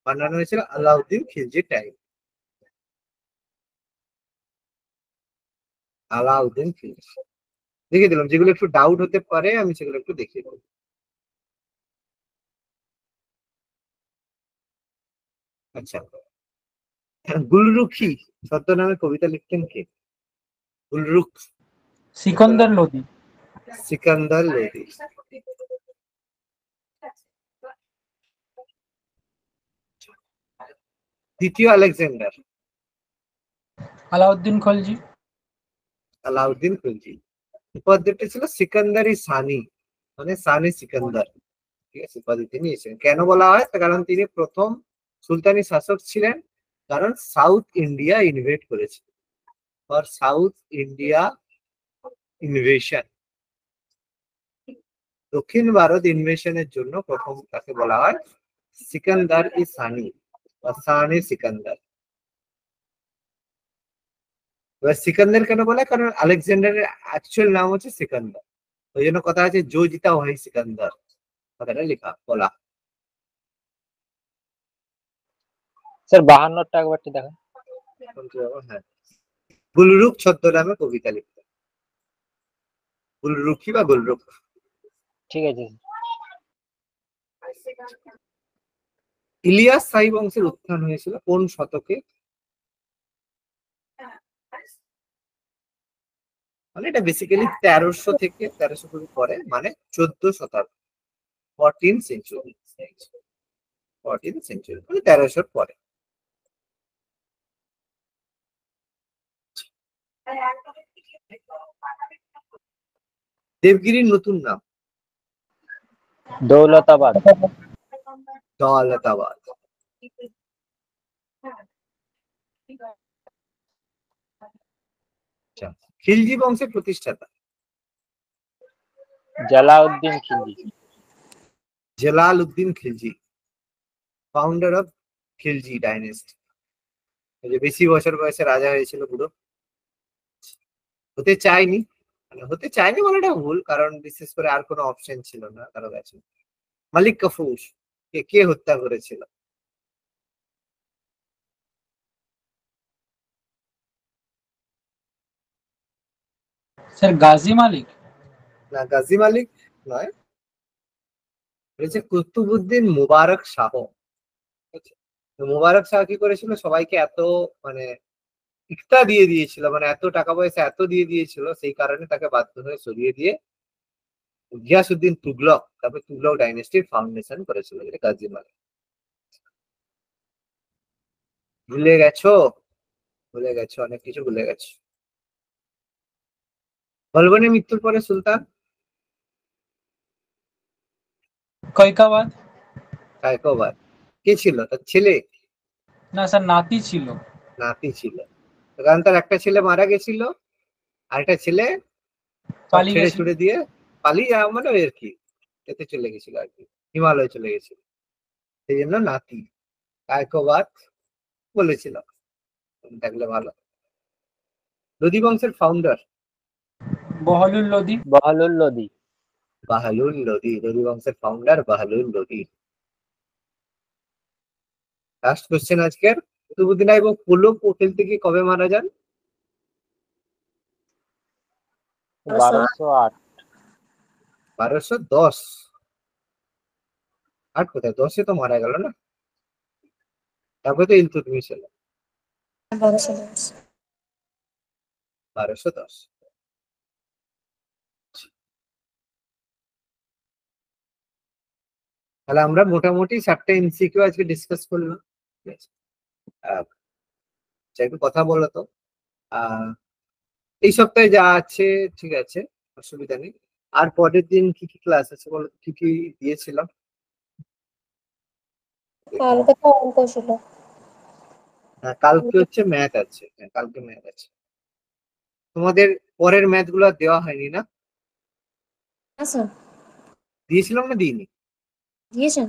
বানানো হয়েছিল আলাউদ্দিন খিলজি ট্যাঙ্ক। আলাউদ্দিন খিলজি দেখিয়ে দিলাম, যেগুলো একটু ডাউট হতে পারে আমি সেগুলো একটু দেখিয়ে দেবো। আচ্ছা, গুলরুখি ছদ্মনামে কবিতা লিখতেন কে? গুলরুখ সিকন্দর লোদি। সিকান্দার লোদি। দ্বিতীয় আলেকজান্ডার? আলাউদ্দিন খলজি। আলাউদ্দিন খিলজি। উপাধিটি ছিল সিকান্দারি সানি, মানে সানি সিকান্দার, ঠিক আছে? উপাধি তিনি এসেছেন। কেন বলা হয়? তার কারণ তিনি প্রথম সুলতানি শাসক ছিলেন, কারণ সাউথ ইন্ডিয়া ইনভেট করেছে, ফর সাউথ ইন্ডিয়া ইনভেশন, দক্ষিণ ভারত ইনভেশনের জন্য প্রথম তাকে বলা হয় সিকান্দার ই সানি বা সানি সিকান্দার। এবার সিকান্দার কেন বলে? কারণ আলেকজান্ডারের অ্যাকচুয়াল নাম হচ্ছে সিকান্দার, ওই জন্য কথা আছে জো জিতা ওয়াহি সিকান্দার, কথাটা লেখা বলা। স্যার 52টা একবারটি দেখেন। হ্যাঁ, গুলরুখ ছদ্মনামে কবিতা লিখতেন, গুলরুখি বা গুলরুখ। ঠিক আছে। ইলিয়াস শাহী বংশের উত্থান হয়েছিল কোন শতকে? মানে এটা বেসিক্যালি 1300 থেকে 1300 পরে, মানে 14 শতাব্দী, 14th century, 14th century মানে 1300 পরে। দেবগিরির নতুন নাম দৌলতাবাদ। দৌলতাবাদ। আচ্ছা, খিলজি বংশের প্রতিষ্ঠাতা Jalauddin Khilji. Jalaluddin Khilji, founder of Khilji dynasty. যে বেশি বছর বয়সে রাজা হয়েছিল পুরো। হতে চায়নি, মানে হতে চায়নি বলাটা ভুল, কারণ বিশেষ করে আর কোনো অপশন ছিল না কারো কাছে। মালিক কাফুর কে কে হত্যা করেছিল? স্যার গাজী মালিক। না, গাজী মালিক নয়, হচ্ছে কুতুবউদ্দিন মুবারক শাহ। বুঝছো? তো মুবারক শাহ কি করেছিল, সবাইকে এত মানে ইকতা দিয়ে দিয়েছিল, মানে এত টাকা পয়সা এত দিয়ে দিয়েছিল, সেই কারণে তাকে বাধ্য হয়ে সরিয়ে দিয়ে গিয়াসউদ্দিন তুগলক, তারপর তুগলক ডাইনেস্টির ফাউন্ডেশন করেছিল, যেটা গাজী মালিক। ভুলে গেছো? ভুলে গেছো, অনেক কিছু ভুলে গেছো। বলবনের মৃত্যুর পরে সুলতান কয়কাবাদ। কায়কোবাদ কে ছিল? তার ছেলে? না স্যার, নাতি ছিল। নাতি ছিল। কারণ তার একটা ছেলে মারা গেছিল, আর একটা ছেলে সব পালিয়ে ছেড়ে গেছিল। ছুড়ে দিয়ে পালিয়ে যাওয়া মানে আর কি, এতে চলে গেছিল আর কি, হিমালয় চলে গেছিল, সেই জন্য নাতি কায়কোবাদ বলেছিল। থাকলে ভালো। লোদি বংশের ফাউন্ডার বহলুল লোদি। বহলুল লোদি। বাহালুল লোদি। লোদি বংশের founder Bahalul Lodi. Last question আজকের, কুতুবউদ্দিন আইবক পোলো খেলতে গিয়ে কবে মারা যান? 1208। 1210। 8 কোথায়, 10-এ তো মারা গেল না। তারপরে তো ইলতুৎমিশ এলো। 1210। তাহলে আমরা মোটামুটি 7টা এমসিকিউ আজকে ডিসকাস করলাম। ঠিক আছে? আচ্ছা, একটু কথা বলো তো, এই সপ্তাহে যা আছে ঠিক আছে, অসুবিধা নেই। আর পরের দিন কি কি ক্লাস আছে বলো, কি কি দিয়েছিলাম? কালকে তো অঙ্ক ছিল। হ্যাঁ, কালকে হচ্ছে ম্যাথ আছে। হ্যাঁ, কালকে ম্যাথ আছে। তোমাদের পরের ম্যাথ গুলো আর দেওয়া হয়নি না? আচ্ছা, দিয়েছিলাম না দিইনি? দিয়েছেন?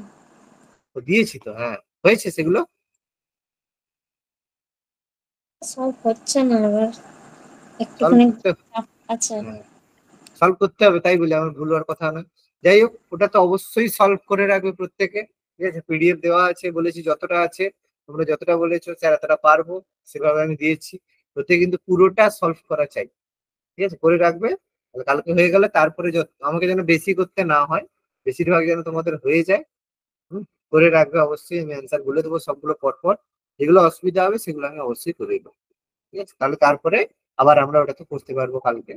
ও দিয়েছি তো, হ্যাঁ হয়েছে সেগুলো। সব হচ্ছে না আবার, সলভ একটুখানি করতে, চাপ আছে। হ্যাঁ সলভ করতে হবে, তাই বলে আমার ভুল হওয়ার কথা না। যাই হোক, ওটা তো অবশ্যই সলভ করে রাখবে প্রত্যেকে। ঠিক আছে, পিডিএফ দেওয়া আছে, বলেছি যতটা আছে, তোমরা যতটা বলেছো স্যার এতটা পারবো, সেভাবে আমি দিয়েছি। প্রত্যেকে কিন্তু পুরোটা সলভ করা চাই। ঠিক আছে, করে রাখবে। তাহলে কালকে হয়ে গেলে তারপরে আমাকে যেন বেশি করতে না হয়, বেশিরভাগ যেন তোমাদের হয়ে যায়। হুম, করে রাখবে অবশ্যই। আমি অ্যান্সার বলে দেবো সবগুলো পরপর, যেগুলো অসুবিধা হবে সেগুলো আমি অবশ্যই করে দেবো। ঠিক আছে, তাহলে তারপরে আবার আমরা ওটাতে করতে পারবো কালকে।